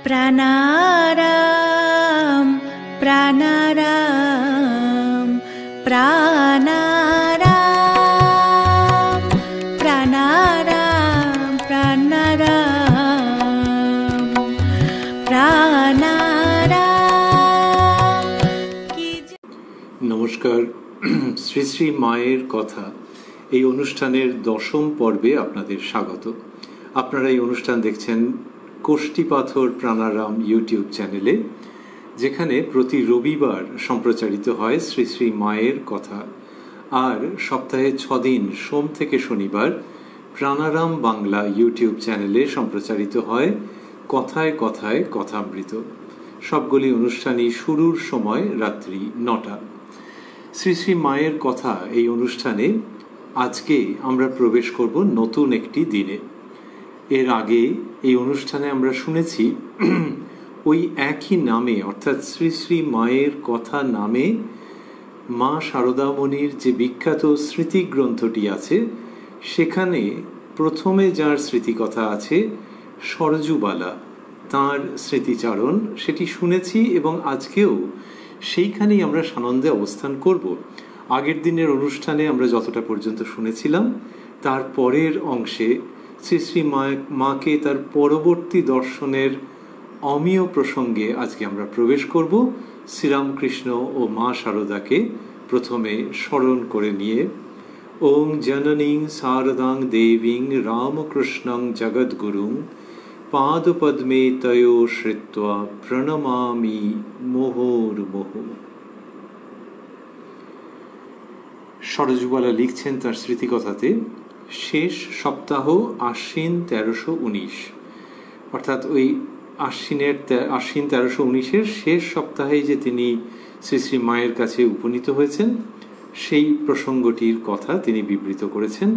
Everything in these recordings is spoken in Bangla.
প্রাণারাম প্রাণারাম প্রাণারাম প্রাণারাম প্রাণারাম প্রাণারাম। নমস্কার। শ্রী শ্রী মায়ের কথা এই অনুষ্ঠানের 10ম পর্বে আপনাদের স্বাগত। আপনারা এই অনুষ্ঠান দেখছেন কোষ্ঠীপাথর প্রাণারাম ইউটিউব চ্যানেলে, যেখানে প্রতি রবিবার সম্প্রচারিত হয় শ্রী শ্রী মায়ের কথা, আর সপ্তাহে 6 দিন সোম থেকে শনিবার প্রাণারাম বাংলা ইউটিউব চ্যানেলে সম্প্রচারিত হয় কথায় কথায় কথামৃত। সবগুলি অনুষ্ঠানই শুরুর সময় রাত্রি 9টা। শ্রী শ্রী মায়ের কথা এই অনুষ্ঠানে আজকে আমরা প্রবেশ করব নতুন একটি দিনে। এর আগে এই অনুষ্ঠানে আমরা শুনেছি ওই একই নামে, অর্থাৎ শ্রী শ্রী মায়ের কথা নামে মা শারদামণির যে বিখ্যাত স্মৃতিগ্রন্থটি আছে, সেখানে প্রথমে যার স্মৃতিকথা আছে সরজুবালা, তাঁর স্মৃতিচারণ, সেটি শুনেছি এবং আজকেও সেইখানেই আমরা সানন্দে অবস্থান করব। আগের দিনের অনুষ্ঠানে আমরা যতটা পর্যন্ত শুনেছিলাম, তার পরের অংশে শ্রী শ্রী মাকে তার পরবর্তী দর্শনের অমীয় প্রসঙ্গে আজকে আমরা প্রবেশ করব। শ্রীরামকৃষ্ণ ও মা শারদাকে প্রথমে স্মরণ করে নিয়ে ওং জননীং শারদাং দেবীং রামকৃষ্ণং জগদ্গুরুং পাদপদ্মে তয়ো শ্রিত্বা প্রণমামি মুহুর্মুহু। সরজুবালা লিখছেন তার স্মৃতিকথাতে, শেষ সপ্তাহ আশ্বিন 1319, অর্থাৎ ওই আশ্বিন 1319-এর শেষ সপ্তাহে যে তিনি শ্রী শ্রী মায়ের কাছে উপনীত হয়েছেন, সেই প্রসঙ্গটির কথা তিনি বিবৃত করেছেন।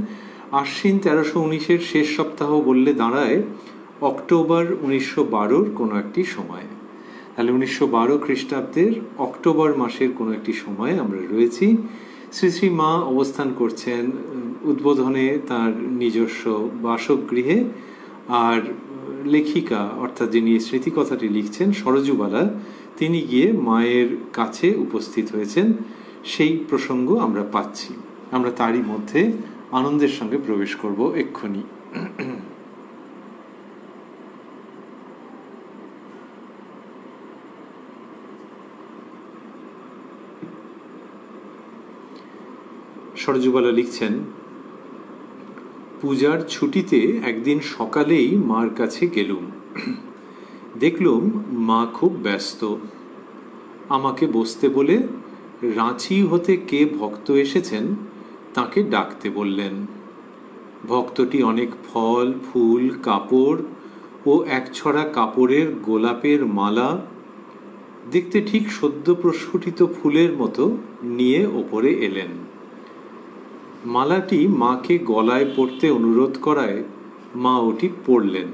আশ্বিন 1319-এর শেষ সপ্তাহ বললে দাঁড়ায় অক্টোবর 1912-র কোনো একটি সময়। তাহলে 1912 খ্রিস্টাব্দের অক্টোবর মাসের কোনো একটি সময়ে আমরা রয়েছি। শ্রী শ্রী মা অবস্থান করছেন উদ্বোধনে তার নিজস্ব বাসগৃহে, আর লেখিকা অর্থাৎ যিনি স্মৃতিকথাটি লিখছেন সরজুবালা, তিনি গিয়ে মায়ের কাছে উপস্থিত হয়েছেন। সেই প্রসঙ্গ আমরা পাচ্ছি। আমরা তারই মধ্যে আনন্দের সঙ্গে প্রবেশ করব এক্ষুনি। সরজুবালা লিখছেন, পূজার ছুটিতে একদিন সকালেই মার কাছে গেলুম। দেখলুম মা খুব ব্যস্ত। আমাকে বসতে বলে রাঁচি হতে কে ভক্ত এসেছেন তাকে ডাকতে বললেন। ভক্তটি অনেক ফল, ফুল, কাপড় ও একছড়া কাপড়ের গোলাপের মালা, দেখতে ঠিক সদ্য প্রস্ফুটিত ফুলের মতো, নিয়ে ওপরে এলেন। মালাটি মাকে গলায় পরতে অনুরোধ করায় মা ওটি পরলেন।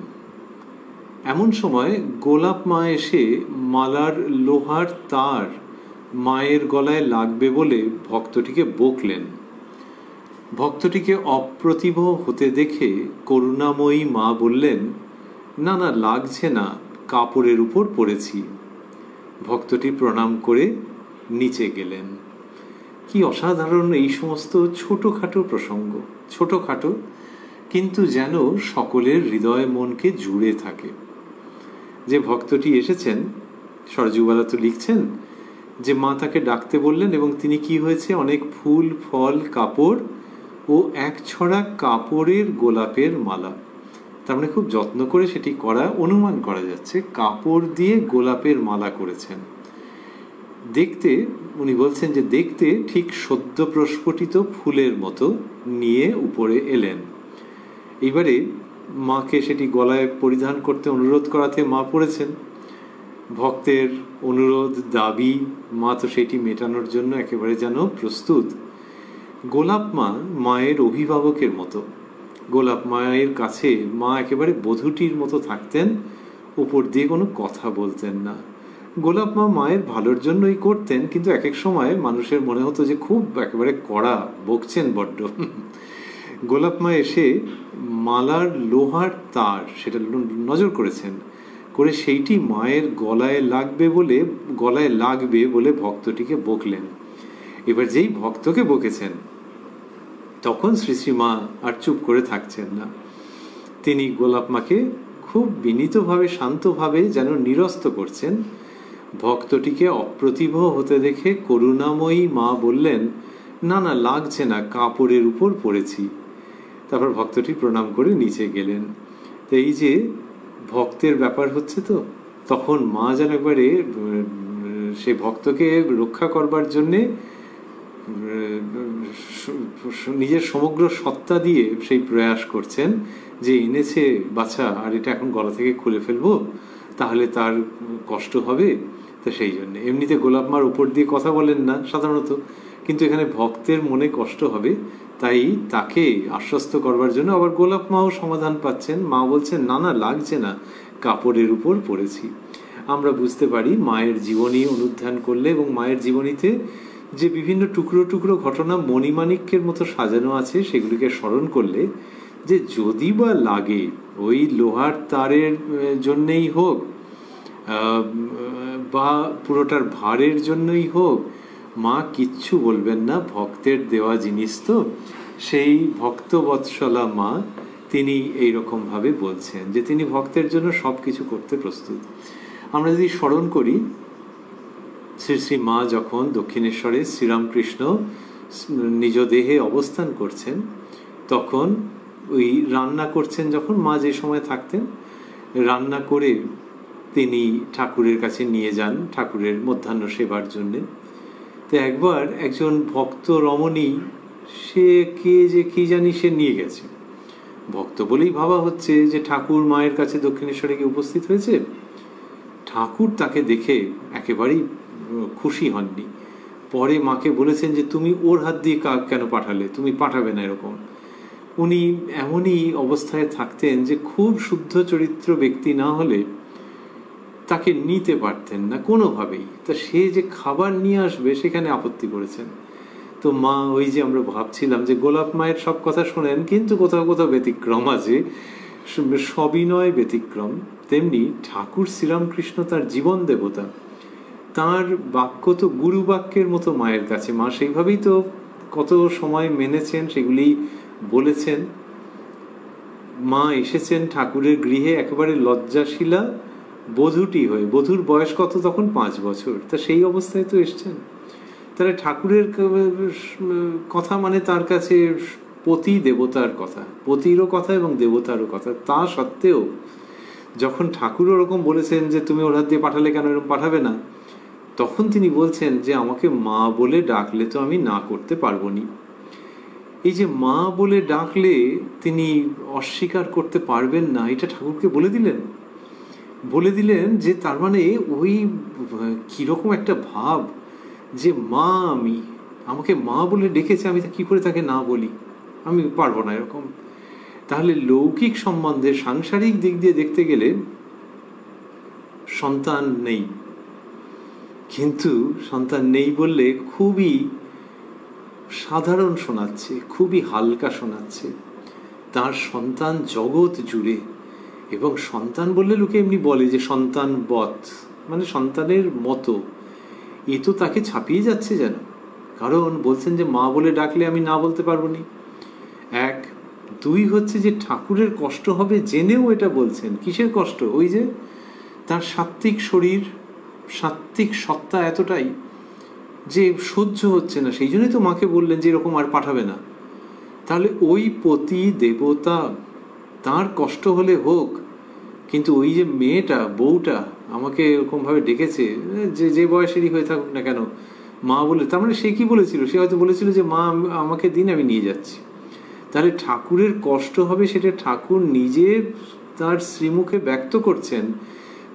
এমন সময় গোলাপ মা এসে মালার লোহার তার মায়ের গলায় লাগবে বলে ভক্তটিকে বকলেন। ভক্তটিকে অপ্রতিভ হতে দেখে করুণাময়ী মা বললেন, না না, লাগছে না, কাপড়ের উপর পড়েছি। ভক্তটি প্রণাম করে নিচে গেলেন। কি অসাধারণ এই সমস্ত ছোটোখাটো প্রসঙ্গ, ছোটোখাটো কিন্তু যেন সকলের হৃদয় মনকে জুড়ে থাকে। যে ভক্তটি এসেছেন, সরজুবালা তো লিখছেন যে মা তাকে ডাকতে বললেন এবং তিনি কি হয়েছে, অনেক ফুল, ফল, কাপড় ও একছড়া কাপড়ের গোলাপের মালা, তার মানে খুব যত্ন করে সেটি করা, অনুমান করা যাচ্ছে কাপড় দিয়ে গোলাপের মালা করেছেন। দেখতে, উনি বলছেন যে দেখতে ঠিক সদ্য প্রস্ফুটিত ফুলের মতো, নিয়ে উপরে এলেন। এইবারে মাকে সেটি গলায় পরিধান করতে অনুরোধ করাতে মা পড়েছেন। ভক্তের অনুরোধ, দাবি, মা তো সেটি মেটানোর জন্য একেবারে যেন প্রস্তুত। গোলাপ মা মায়ের অভিভাবকের মতো। গোলাপ মায়ের কাছে মা একেবারে বধূটির মতো থাকতেন, উপর দিয়ে কোনো কথা বলতেন না। গোলাপ মা মায়ের ভালোর জন্যই করতেন, কিন্তু এক এক সময় মানুষের মনে হতো যে খুব একেবারে কড়া, বকছেন বড্ড। গোলাপ মা এসে মালার লোহার তার, সেটা নজর করেছেন, করে সেইটি মায়ের গলায় লাগবে বলে ভক্তটিকে বকলেন। এবার যেই ভক্তকে বকেছেন তখন শ্রী শ্রী মা আর চুপ করে থাকছেন না। তিনি গোলাপ মাকে খুব বিনীতভাবে শান্তভাবে যেন নিরস্ত করছেন। ভক্তটিকে অপ্রতিভ হতে দেখে করুণাময়ী মা বললেন, না না, লাগছে না, কাপড়ের উপর পড়েছি। তারপর ভক্তটি প্রণাম করে নিচে গেলেন। তো এই যে ভক্তের ব্যাপার হচ্ছে, তো তখন মা যেন একবারে সে ভক্তকে রক্ষা করবার জন্যে নিজের সমগ্র সত্তা দিয়ে সেই প্রয়াস করছেন যে এনেছে বাছা, আর এটা এখন গলা থেকে খুলে ফেলবো, তাহলে তার কষ্ট হবে। তো সেই জন্য এমনিতে গোলাপ মার উপর দিয়ে কথা বলেন না সাধারণত, কিন্তু এখানে ভক্তের মনে কষ্ট হবে, তাই তাকে আশ্বস্ত করবার জন্য আবার গোলাপ মাও সমাধান পাচ্ছেন। মা বলছেন, না না, লাগছে না, কাপড়ের উপর পড়েছি। আমরা বুঝতে পারি মায়ের জীবনী অনুধ্যান করলে এবং মায়ের জীবনীতে যে বিভিন্ন টুকরো টুকরো ঘটনা মণিমাণিক্যের মতো সাজানো আছে সেগুলিকে স্মরণ করলে, যে যদি বা লাগে ওই লোহার তারের জন্যেই হোক বা পুরোটার ভারের জন্যই হোক, মা কিচ্ছু বলবেন না, ভক্তের দেওয়া জিনিস তো। সেই ভক্তবৎসলা মা তিনি এইরকমভাবে বলছেন যে তিনি ভক্তের জন্য সব কিছু করতে প্রস্তুত। আমরা যদি স্মরণ করি, শ্রী শ্রী মা যখন দক্ষিণেশ্বরে শ্রীরামকৃষ্ণ নিজ দেহে অবস্থান করছেন, তখন ওই রান্না করছেন, যখন মা যে সময় থাকতেন, রান্না করে তিনি ঠাকুরের কাছে নিয়ে যান ঠাকুরের মধ্যাহ্ন সেবার জন্যে। তো একবার একজন ভক্ত রমণী, সে কে যে কি জানি, সে নিয়ে গেছে। ভক্ত বলেই ভাবা হচ্ছে যে ঠাকুর মায়ের কাছে দক্ষিণেশ্বরে গিয়ে উপস্থিত হয়েছে। ঠাকুর তাকে দেখে একেবারেই খুশি হননি। পরে মাকে বলেছেন যে তুমি ওর হাত দিয়ে কেন পাঠালে, তুমি পাঠাবে না এরকম। উনি এমনই অবস্থায় থাকতেন যে খুব শুদ্ধ চরিত্র ব্যক্তি না হলে তাকে নিতে পারতেন না কোনোভাবেই। তা সে যে খাবার নিয়ে আসবে সেখানে আপত্তি করেছেন। তো মা, ওই যে আমরা ভাবছিলাম যে গোলাপ মায়ের সব কথা শোনেন, কিন্তু কোথাও কোথাও ব্যতিক্রম আছে, সবই নয় ব্যতিক্রম। তেমনি ঠাকুর শ্রীরামকৃষ্ণ তার জীবন দেবতা, তার বাক্য তো গুরু বাক্যের মতো মায়ের কাছে। মা সেইভাবেই তো কত সময় মেনেছেন, সেগুলি বলেছেন। মা এসেছেন ঠাকুরের গৃহে একেবারে লজ্জাশীলা বধূটি হয়ে। বধূর বয়স কত তখন? 5 বছর। তা সেই অবস্থায় তো এসছেন। তাহলে ঠাকুরের কথা মানে তার কাছে পতি দেবতার কথা, পতিরও কথা এবং দেবতারও কথা। তা সত্ত্বেও যখন ঠাকুর ওরকম বলেছেন যে তুমি ওর হাত দিয়ে পাঠালে কেন, এরকম পাঠাবে না, তখন তিনি বলছেন যে আমাকে মা বলে ডাকলে তো আমি না করতে পারবো নি। এই যে মা বলে ডাকলে তিনি অস্বীকার করতে পারবেন না, এটা ঠাকুরকে বলে দিলেন যে তার মানে ওই কিরকম একটা ভাব যে মা, আমাকে মা বলে ডেকেছে, আমি কি করে তাকে না বলি, আমি পারবো না এরকম। তাহলে লৌকিক সম্বন্ধে সাংসারিক দিক দিয়ে দেখতে গেলে সন্তান নেই, কিন্তু সন্তান নেই বললে খুবই সাধারণ শোনাচ্ছে, খুবই হালকা শোনাচ্ছে। তার সন্তান জগৎ জুড়ে, এবং সন্তান বললে লোকে এমনি বলে যে সন্তান বৎ, মানে সন্তানের মতো। এ তো তাকে ছাপিয়ে যাচ্ছে যেন, কারণ বলছেন যে মা বলে ডাকলে আমি না বলতে পারবো নি। 1, 2 হচ্ছে যে ঠাকুরের কষ্ট হবে জেনেও এটা বলছেন। কিসের কষ্ট? ওই যে তার সাত্ত্বিক শরীর, সাত্ত্বিক সত্তা এতটাই যে সহ্য হচ্ছে না, সেই জন্যই তো মাকে বললেন যে এরকম আর পাঠাবে না। তাহলে ওই পতি দেবতা, তার কষ্ট হলে হোক, কিন্তু ওই যে মেয়েটা, বউটা আমাকে এরকমভাবে ডেকেছে, যে বয়সেরই হয়ে থাকুক না কেন, মা বলে, তার মানে সে কি বলেছিল? সে হয়তো বলেছিল যে মা আমাকে দিন, আমি নিয়ে যাচ্ছি। তাহলে ঠাকুরের কষ্ট হবে, সেটা ঠাকুর নিজে তার শ্রীমুখে ব্যক্ত করছেন।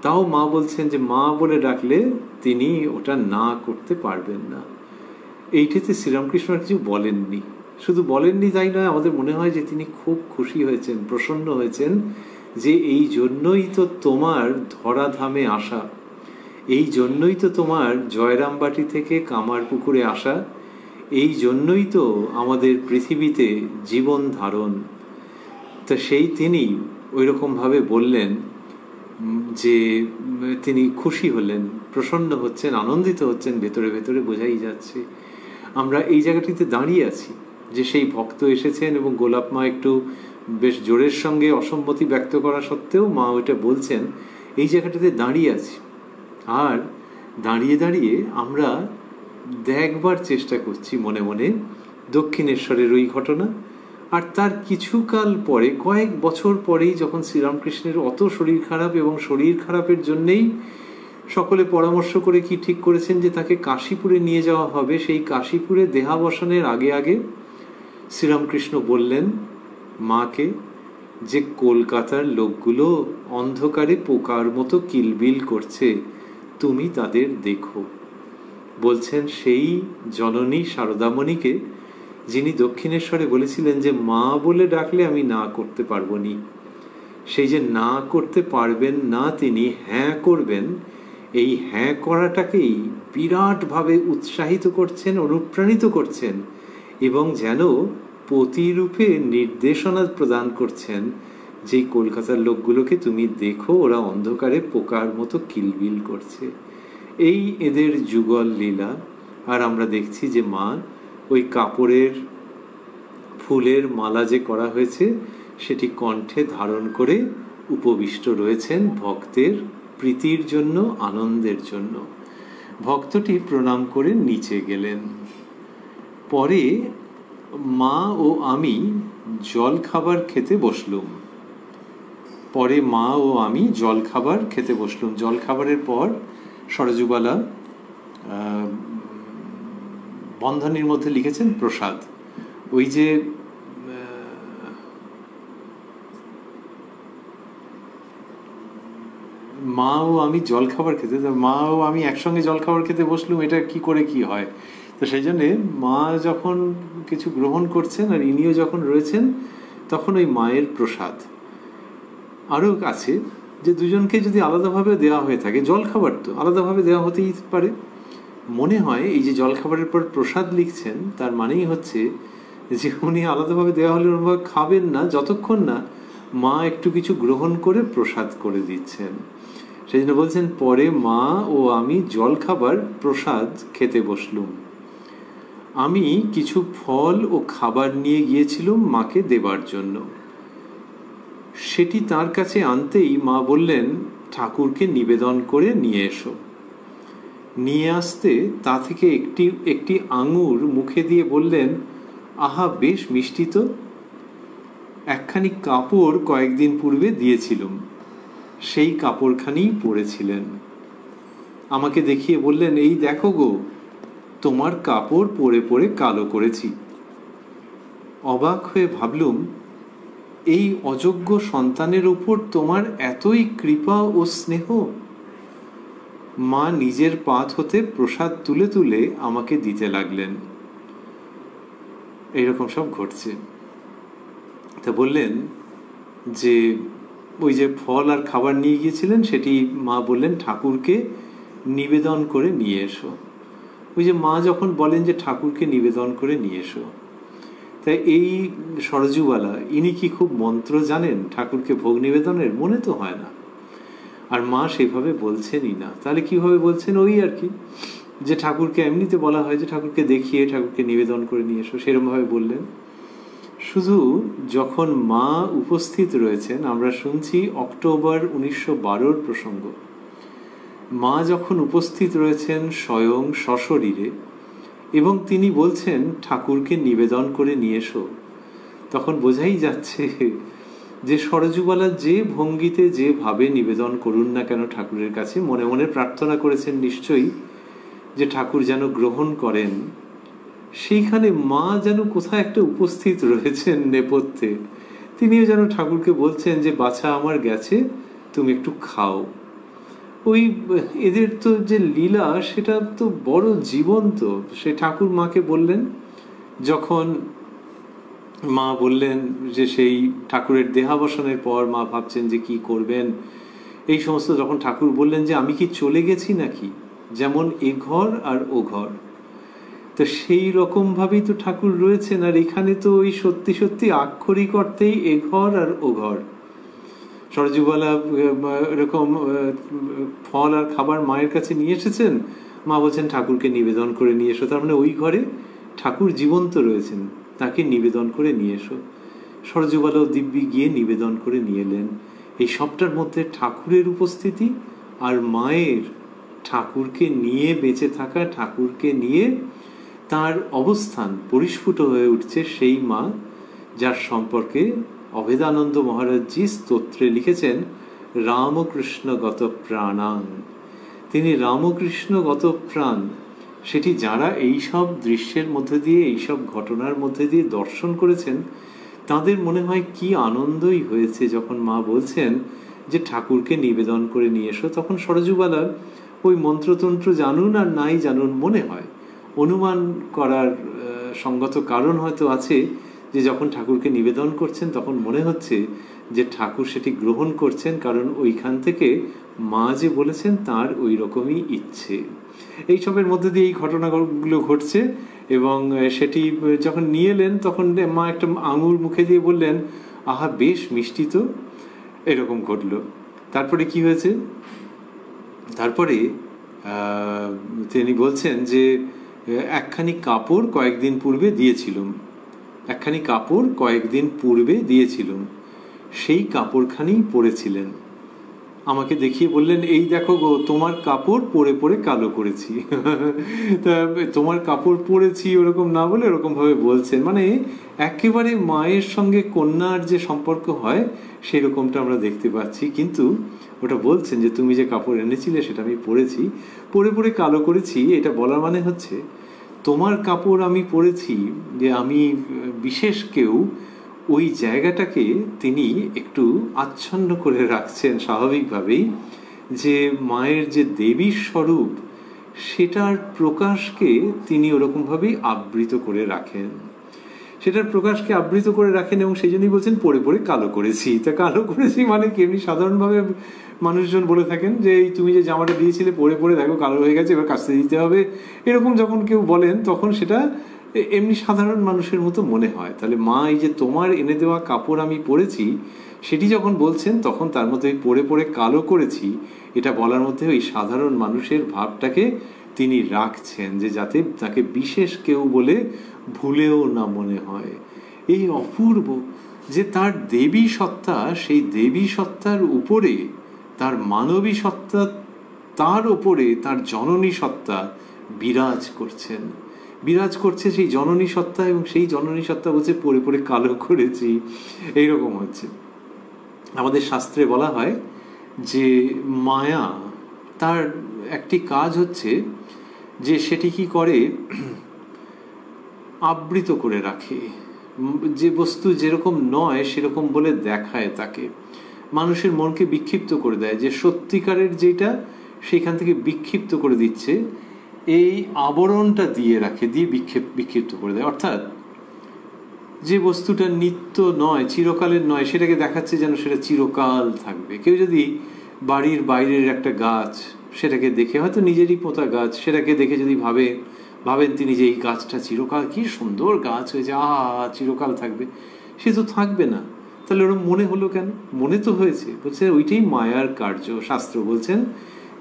তাও মা বলছেন যে মা বলে ডাকলে তিনি ওটা না করতে পারবেন না। এইটাতে শ্রীরামকৃষ্ণ কিছু বলেননি। শুধু বলেননি তাই নয়, আমাদের মনে হয় যে তিনি খুব খুশি হয়েছেন, প্রসন্ন হয়েছেন, যে এই জন্যই তো তোমার ধরাধামে আসা, এই জন্যই তো তোমার জয়রামবাটি থেকে কামারপুকুরে আসা, এই জন্যই তো আমাদের পৃথিবীতে জীবন ধারণ। তা সেই তিনি ওই রকমভাবে বললেন যে তিনি খুশি হলেন, প্রসন্ন হচ্ছেন, আনন্দিত হচ্ছেন, ভেতরে ভেতরে বোঝাই যাচ্ছে। আমরা এই জায়গাটিতে দাঁড়িয়ে আছি যে সেই ভক্ত এসেছেন এবং গোলাপ মা একটু বেশ জোরের সঙ্গে অসম্মতি ব্যক্ত করা সত্ত্বেও মা ওইটা বলছেন, এই জায়গাটাতে দাঁড়িয়ে আছি। আর দাঁড়িয়ে দাঁড়িয়ে আমরা দেখবার চেষ্টা করছি মনে মনে দক্ষিণেশ্বরের ওই ঘটনা। আর তার কিছুকাল পরে, কয়েক বছর পরেই, যখন শ্রীরামকৃষ্ণের অত শরীর খারাপ এবং শরীর খারাপের জন্যেই সকলে পরামর্শ করে কি ঠিক করেছেন যে তাকে কাশীপুরে নিয়ে যাওয়া হবে, সেই কাশীপুরে দেহাবসানের আগে আগে শ্রীরামকৃষ্ণ বললেন মাকে যে কলকাতার লোকগুলো অন্ধকারে পোকার মতো কিলবিল করছে, তুমি তাদের দেখো। বলছেন সেই জননী শারদামণিকে, যিনি দক্ষিণেশ্বরে বলেছিলেন যে মা বলে ডাকলে আমি না করতে পারবো নি, সেই যে না করতে পারবেন না তিনি হ্যাঁ করবেন, এই হ্যাঁ করাটাকেই বিরাটভাবে উৎসাহিত করছেন, অনুপ্রাণিত করছেন এবং যেন প্রতিরূপে নির্দেশনা প্রদান করছেন যে কলকাতার লোকগুলোকে তুমি দেখো, ওরা অন্ধকারে পোকার মতো কিলবিল করছে। এই এদের যুগল লীলা। আর আমরা দেখছি যে মা ওই কাপড়ের ফুলের মালা যে করা হয়েছে সেটি কণ্ঠে ধারণ করে উপবিষ্ট রয়েছেন ভক্তের প্রীতির জন্য, আনন্দের জন্য। ভক্তটি প্রণাম করে নিচে গেলেন। পরে মা ও আমি জল খাবার খেতে বসলুম। জল খাবারের পর সরজুবালা বন্ধনীর মধ্যে লিখেছেন প্রসাদ। ওই যে মা ও আমি জলখাবার খেতে, মা ও আমি একসঙ্গে জলখাবার খেতে বসলুম, এটা কি করে কি হয়। তো সেই জন্যে মা যখন কিছু গ্রহণ করছেন আর ইনিও যখন রয়েছেন, তখন ওই মায়ের প্রসাদ। আরও আছে যে দুজনকে যদি আলাদাভাবে দেওয়া হয়ে থাকে, জলখাবার তো আলাদাভাবে দেওয়া হতেই পারে। মনে হয় এই যে জলখাবারের পর প্রসাদ লিখছেন, তার মানেই হচ্ছে যে উনি আলাদাভাবে দেওয়া হলে ওরভাবে খাবেন না যতক্ষণ না মা একটু কিছু গ্রহণ করে প্রসাদ করে দিচ্ছেন। সেই জন্য বলছেন পরে মা ও আমি জলখাবার প্রসাদ খেতে বসলুম। আমি কিছু ফল ও খাবার নিয়ে গিয়েছিলাম মাকে দেবার জন্য। সেটি তার কাছে আনতেই মা বললেন ঠাকুরকে নিবেদন করে নিয়ে এসো। নিয়ে আসতে তা থেকে একটি আঙুর মুখে দিয়ে বললেন, আহা বেশ মিষ্টি তো। একখানি কাপড় কয়েকদিন পূর্বে দিয়েছিলাম, সেই কাপড়খানি পরেছিলেন। আমাকে দেখিয়ে বললেন, এই দেখো গো, তোমার কাপড় পরে পরে কালো করেছি। অবাক হয়ে ভাবলুম, এই অযোগ্য সন্তানের উপর তোমার এতই কৃপা ও স্নেহ। মা নিজের পাত হতে প্রসাদ তুলে তুলে আমাকে দিতে লাগলেন। এইরকম সব ঘটছে। তা বললেন যে ওই যে ফল আর খাবার নিয়ে গিয়েছিলেন, সেটি মা বললেন ঠাকুরকে নিবেদন করে নিয়ে এসো। ওই যে মা যখন বলেন যে ঠাকুরকে নিবেদন করে নিয়ে এসো, তাই এই সরজুবালা ইনি কি খুব মন্ত্র জানেন ঠাকুরকে ভোগ নিবেদনের? মনে তো হয় না। আর মা সেভাবে বলছেনই না। তাহলে কিভাবে বলছেন? ওই আর কি, যে ঠাকুরকে এমনিতে বলা হয় যে ঠাকুরকে দেখিয়ে ঠাকুরকে নিবেদন করে নিয়ে এসো, সেরকমভাবে বললেন। শুধু যখন মা উপস্থিত রয়েছেন, আমরা শুনছি অক্টোবর 1912 প্রসঙ্গ, মা যখন উপস্থিত রয়েছেন স্বয়ং সশরীরে এবং তিনি বলছেন ঠাকুরকে নিবেদন করে নিয়ে এসো, তখন বোঝাই যাচ্ছে যে সরজুবালা যে ভঙ্গিতে যে ভাবে নিবেদন করুন না কেন ঠাকুরের কাছে, মনে মনে প্রার্থনা করেছেন নিশ্চয়ই যে ঠাকুর যেন গ্রহণ করেন। সেইখানে মা যেন কোথায় একটা উপস্থিত রয়েছেন নেপথ্যে, তিনিও যেন ঠাকুরকে বলছেন যে বাছা আমার গেছে, তুমি একটু খাও। ওই এদের তো যে লীলা, সেটা তো বড় জীবন্ত। সে ঠাকুর মাকে বললেন, যখন মা বললেন যে সেই ঠাকুরের দেহাবসানের পর মা ভাবছেন যে কি করবেন, এই সমস্ত যখন ঠাকুর বললেন যে আমি কি চলে গেছি নাকি, যেমন এ ঘর আর ও ঘর, তো সেই রকম ভাবেই তো ঠাকুর রয়েছেন। আর এখানে তো ওই সত্যি সত্যি আক্ষরিক অর্থেই এ ঘর আর ও ঘর। সরজুবালা এরকম ফল আর খাবার মায়ের কাছে নিয়ে এসেছেন, মা বলছেন ঠাকুরকে নিবেদন করে নিয়ে এসো। তার মানে ওই ঘরে ঠাকুর জীবন্ত রয়েছেন, তাকে নিবেদন করে নিয়ে এসো। সরজুবালাও দিব্যি গিয়ে নিবেদন করে নিয়ে এলেন। এই সবটার মধ্যে ঠাকুরের উপস্থিতি আর মায়ের ঠাকুরকে নিয়ে বেঁচে থাকা, ঠাকুরকে নিয়ে তার অবস্থান পরিস্ফুট হয়ে উঠছে সেই মা, যার সম্পর্কে অভেদানন্দ মহারাজজি স্তোত্রে লিখেছেন রামকৃষ্ণগত প্রাণাং। তিনি রামকৃষ্ণগত প্রাণ, সেটি যারা এইসব দৃশ্যের মধ্যে দিয়ে, এইসব ঘটনার মধ্যে দিয়ে দর্শন করেছেন, তাদের মনে হয় কি আনন্দই হয়েছে যখন মা বলছেন যে ঠাকুরকে নিবেদন করে নিয়ে এসো। তখন সরজুবালার ওই মন্ত্রতন্ত্র জানুন আর নাই জানুন, মনে হয় অনুমান করার সঙ্গত কারণ হয়তো আছে যে যখন ঠাকুরকে নিবেদন করছেন তখন মনে হচ্ছে যে ঠাকুর সেটি গ্রহণ করছেন, কারণ ওইখান থেকে মা যে বলেছেন তার ওই রকমই ইচ্ছে। এইসবের মধ্যে দিয়ে এই ঘটনাগুলো ঘটছে। এবং সেটি যখন নিয়ে এলেন তখন মা একটা আঙুর মুখে দিয়ে বললেন, আহা বেশ মিষ্টি তো। এরকম ঘটলো। তারপরে কি হয়েছে? তারপরে তিনি বলছেন যে একখানি কাপড় কয়েকদিন পূর্বে দিয়েছিলাম, একখানি কাপড় কয়েকদিন পূর্বে দিয়েছিলাম, সেই কাপড়খানি পরেছিলেন। আমাকে দেখিয়ে বললেন, এই দেখো গো, তোমার কাপড় পরে পরে কালো করেছি। তা তোমার কাপড় পরেছি ওরকম না বলে ওরকম ভাবে বলছেন, মানে একেবারে মায়ের সঙ্গে কন্যার যে সম্পর্ক হয় সেরকমটা আমরা দেখতে পাচ্ছি। কিন্তু ওটা বলছেন যে তুমি যে কাপড় এনেছিলে সেটা আমি পরেছি, পরে পরে কালো করেছি। এটা বলার মানে হচ্ছে তোমার কাপড় আমি পরেছি, যে আমি বিশেষ কেউ ওই জায়গাটাকে তিনি একটু আচ্ছন্ন করে রাখছেন স্বাভাবিকভাবেই, যে মায়ের যে দেবী স্বরূপ সেটার প্রকাশকে তিনি ওরকমভাবেই আবৃত করে রাখেন, সেটার প্রকাশকে আবৃত করে রাখেন। এবং সেই জন্যই বলছেন পরে পরে কালো করেছি। তা কালো করেছি মানে কি, এমনি সাধারণভাবে মানুষজন বলে থাকেন যে এই তুমি যে জামাটা দিয়েছিলে পরে পরে দেখো কালো হয়ে গেছে, এবার কাচতে দিতে হবে, এরকম যখন কেউ বলেন তখন সেটা এমনি সাধারণ মানুষের মতো মনে হয়। তাহলে মা এই যে তোমার এনে দেওয়া কাপড় আমি পরেছি সেটি যখন বলছেন তখন তার মধ্যে ওই পরে পরে কালো করেছি এটা বলার মধ্যে ওই সাধারণ মানুষের ভাবটাকে তিনি রাখছেন, যে যাতে তাকে বিশেষ কেউ বলে ভুলেও না মনে হয়। এই অপূর্ব যে তার দেবী সত্তা, সেই দেবী সত্তার উপরে তার মানবী সত্তা, তার উপরে তার জননী সত্তা বিরাজ করছেন, বিরাজ করছে সেই জননী সত্তা। এবং সেই জননী সত্তা বলছে পরে পরে কালো করেছি, এইরকম হচ্ছে। আমাদের শাস্ত্রে বলা হয় যে মায়া তার একটি কাজ হচ্ছে যে সেটি কি করে, আবৃত করে রাখে, যে বস্তু যেরকম নয় সেরকম বলে দেখায় তাকে, মানুষের মনকে বিক্ষিপ্ত করে দেয়, যে সত্যিকারের যেটা সেখান থেকে বিক্ষিপ্ত করে দিচ্ছে, এই আবরণটা দিয়ে রাখে, দিয়ে বিক্ষিপ্ত করে দেয়। অর্থাৎ যে বস্তুটা নিত্য নয়, চিরকালের নয়, সেটাকে দেখাচ্ছে যেন সেটা চিরকাল থাকবে। কেউ যদি বাড়ির বাইরের একটা গাছ সেটাকে দেখে, হয়তো নিজেরই পোঁতা গাছ, সেটাকে দেখে যদি ভাবেন তিনি যে এই গাছটা চিরকাল, কি সুন্দর গাছ হয়েছে, চিরকাল থাকবে, সে তো থাকবে না। তাহলে ওরকম মনে হলো কেন? মনে তো হয়েছে, বলছে ওইটাই মায়ার কার্য। শাস্ত্র বলছেন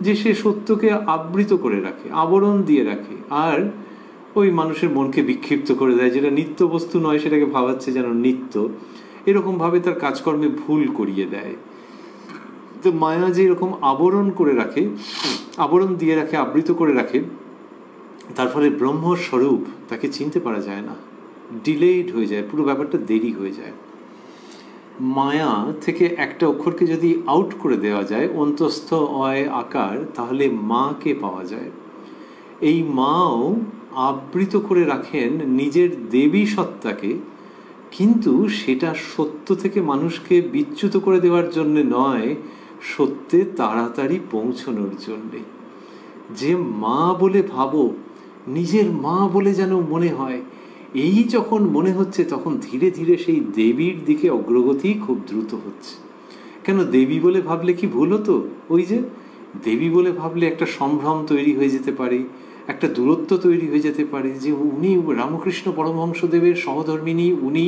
যে সে সত্যকে আবৃত করে রাখে, আবরণ দিয়ে রাখে, আর ওই মানুষের মনকে বিক্ষিপ্ত করে দেয়, যেটা নিত্য বস্তু নয় সেটাকে ভাবাচ্ছে যেন নিত্য, এরকম ভাবে তার কাজকর্মে ভুল করিয়ে দেয়। তো মায়া যে এরকম আবরণ করে রাখে, আবরণ দিয়ে রাখে, আবৃত করে রাখে, তার ফলে ব্রহ্মস্বরূপ তাকে চিনতে পারা যায় না, ডিলেড হয়ে যায়, পুরো ব্যাপারটা দেরি হয়ে যায়। মায়া থেকে একটা অক্ষরকে যদি আউট করে দেওয়া যায়, অন্তস্থ অয় আকার, তাহলে মাকে পাওয়া যায়। এই মাও আবৃত করে রাখেন নিজের দেবী সত্তাকে, কিন্তু সেটা সত্য থেকে মানুষকে বিচ্যুত করে দেওয়ার জন্য নয়, সত্যে তাড়াতাড়ি পৌঁছানোর জন্যে। যে মা বলে ভাবো, নিজের মা বলে যেন মনে হয়, এই যখন মনে হচ্ছে তখন ধীরে ধীরে সেই দেবীর দিকে অগ্রগতি খুব দ্রুত হচ্ছে। কেন দেবী বলে ভাবলে কি ভুল হতো? ওই যে দেবী বলে ভাবলে একটা সম্ভ্রম তৈরি হয়ে যেতে পারে, একটা দূরত্ব তৈরি হয়ে যেতে পারে, যে উনি রামকৃষ্ণ পরমহংসদেবের সহধর্মিনী, উনি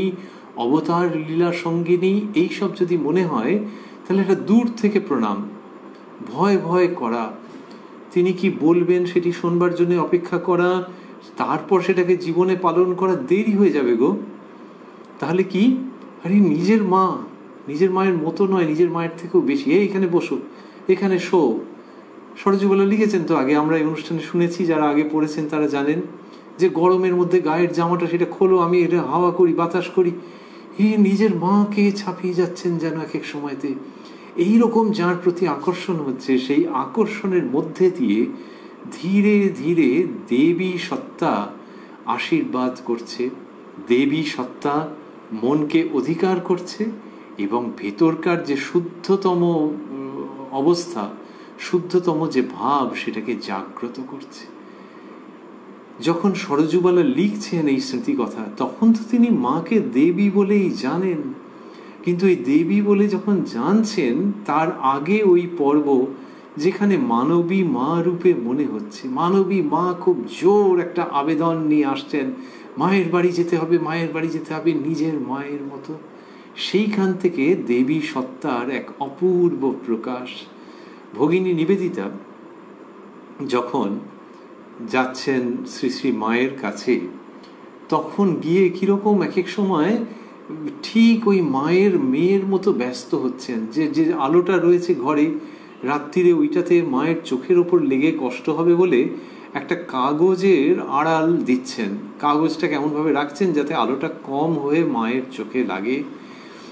অবতার লীলা সঙ্গিনী, এইসব যদি মনে হয় তাহলে এটা দূর থেকে প্রণাম, ভয় ভয় করা, তিনি কি বলবেন সেটি শোনবার জন্য অপেক্ষা করা, তারপর সেটাকে জীবনে পালন করা দেরি হয়ে যাবে গো। তাহলে কি, আরে নিজের মা, নিজের মায়ের মতো নয়, নিজের মায়ের থেকেও বেশি। এখানে বসো, এখানে শো। সরজুবালা লিখেছেন তো আগে, আমরা এই অনুষ্ঠানে শুনেছি, যারা আগে পড়েছেন তারা জানেন যে গরমের মধ্যে গায়ের জামাটা সেটা খোলো, আমি এটা হাওয়া করি, বাতাস করি। নিজের মাকে ছাপিয়ে যাচ্ছেন যেন এক এক সময়তে। এইরকম যার প্রতি আকর্ষণ হচ্ছে, সেই আকর্ষণের মধ্যে দিয়ে ধীরে ধীরে দেবী সত্তা আশীর্বাদ করছে, দেবী সত্তা মনকে অধিকার করছে, এবং ভেতরকার যে শুদ্ধতম অবস্থা, শুদ্ধতম যে ভাব, সেটাকে জাগ্রত করছে। যখন সরজুবালা লিখছেন এই স্মৃতি কথা, তখন তো তিনি মাকে দেবী বলেই জানেন, কিন্তু এই দেবী বলে যখন জানছেন, তার আগে ওই পর্ব যেখানে মানবী মা রূপে মনে হচ্ছে, মানবী মা খুব জোর একটা আবেদন নিয়ে আসছেন, মায়ের বাড়ি যেতে হবে, মায়ের বাড়ি যেতে হবে, নিজের মায়ের মতো। সেইখান থেকে দেবী সত্তার এক অপূর্ব প্রকাশ। ভগিনী নিবেদিতা যখন যাচ্ছেন শ্রী শ্রী মায়ের কাছে, তখন গিয়ে কিরকম এক এক সময় ঠিক ওই মায়ের মেয়ের মতো ব্যস্ত হচ্ছেন, যে যে আলোটা রয়েছে ঘরে রাত্রিরে, ওইটাতে মায়ের চোখের ওপর লেগে কষ্ট হবে বলে একটা কাগজের আড়াল দিচ্ছেন, কাগজটা কেমনভাবে রাখছেন যাতে আলোটা কম হয়ে মায়ের চোখে লাগে।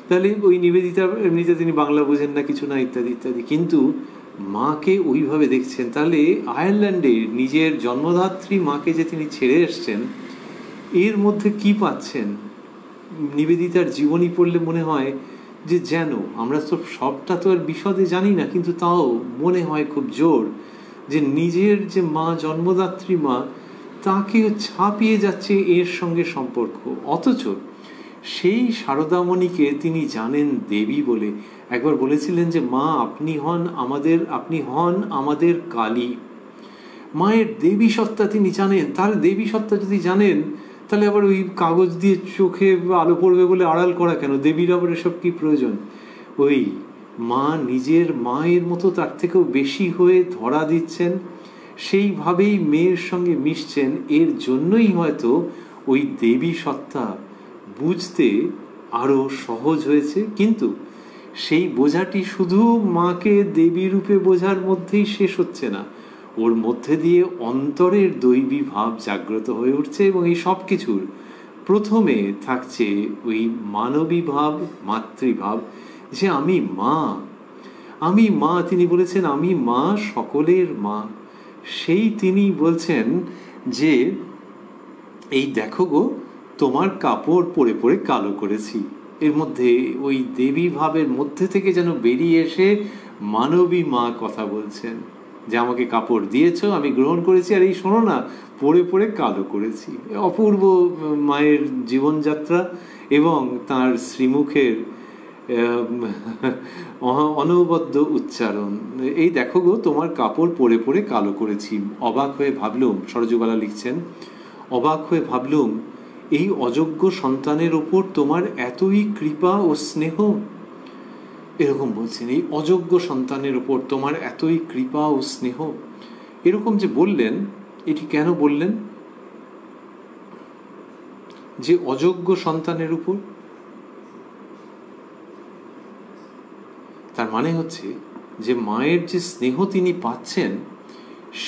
তাহলে ওই নিবেদিতা, এমনিতে তিনি বাংলা বোঝেন না, কিছু না, ইত্যাদি ইত্যাদি, কিন্তু মাকে ওইভাবে দেখছেন। তাহলে আয়ারল্যান্ডে নিজের জন্মদাত্রী মাকে যে তিনি ছেড়ে এসছেন, এর মধ্যে কি পাচ্ছেন? নিবেদিতার জীবনী পড়লে মনে হয় যে যেন, আমরা তো সবটা তো আর বিশদে জানি না, কিন্তু তাও মনে হয় খুব জোর যে নিজের যে মা, জন্মদাত্রী মা, তাকেও ছাপিয়ে যাচ্ছে এর সঙ্গে সম্পর্ক। অথচ সেই শারদামণিকে তিনি জানেন দেবী বলে। একবার বলেছিলেন যে মা আপনি হন আমাদের কালী। মায়ের দেবী সত্তা তিনি জানেন। তাহলে দেবী সত্তা যদি জানেন, তাহলে আবার ওই কাগজ দিয়ে চোখে আলো পড়বে বলে আড়াল করা কেন? দেবীর আবার এসব কি প্রয়োজন? ওই মা নিজের মায়ের মতো তার থেকেও বেশি হয়ে ধরা দিচ্ছেন, সেইভাবেই মেয়ের সঙ্গে মিশছেন। এর জন্যই হয়তো ওই দেবী সত্তা বুঝতে আরো সহজ হয়েছে। কিন্তু সেই বোঝাটি শুধু মাকে দেবী রূপে বোঝার মধ্যেই শেষ হচ্ছে না, ওর মধ্যে দিয়ে অন্তরের দৈবী ভাব জাগ্রত হয়ে উঠছে। এবং এই সব কিছুর প্রথমে থাকছে ওই মানবী ভাব, মাতৃভাব, যে আমি মা। তিনি বলেছেন আমি মা, সকলের মা। সেই তিনি বলছেন যে এই দেখো গো, তোমার কাপড় পরে পরে কালো করেছি। এর মধ্যে ওই দেবী ভাবের মধ্যে থেকে যেন বেরিয়ে এসে মানবী মা কথা বলছেন, যে আমাকে কাপড় দিয়েছ, আমি গ্রহণ করেছি, আর এই শোনো না, পরে পরে কালো করেছি। অপূর্ব মায়ের জীবনযাত্রা এবং তার শ্রীমুখের অনবদ্য উচ্চারণ। এই দেখো গো, তোমার কাপড় পরে পরে কালো করেছি। অবাক হয়ে ভাবলুম, সরজুবালা লিখছেন, অবাক হয়ে ভাবলুম এই অযোগ্য সন্তানের ওপর তোমার এতই কৃপা ও স্নেহ। এরকম বলছেন, এই অযোগ্য সন্তানের ওপর তোমার এতই কৃপা ও স্নেহ। এরকম যে বললেন, এটি কেন বললেন যে অযোগ্য সন্তানের উপর? তার মানে হচ্ছে যে মায়ের যে স্নেহ তিনি পাচ্ছেন,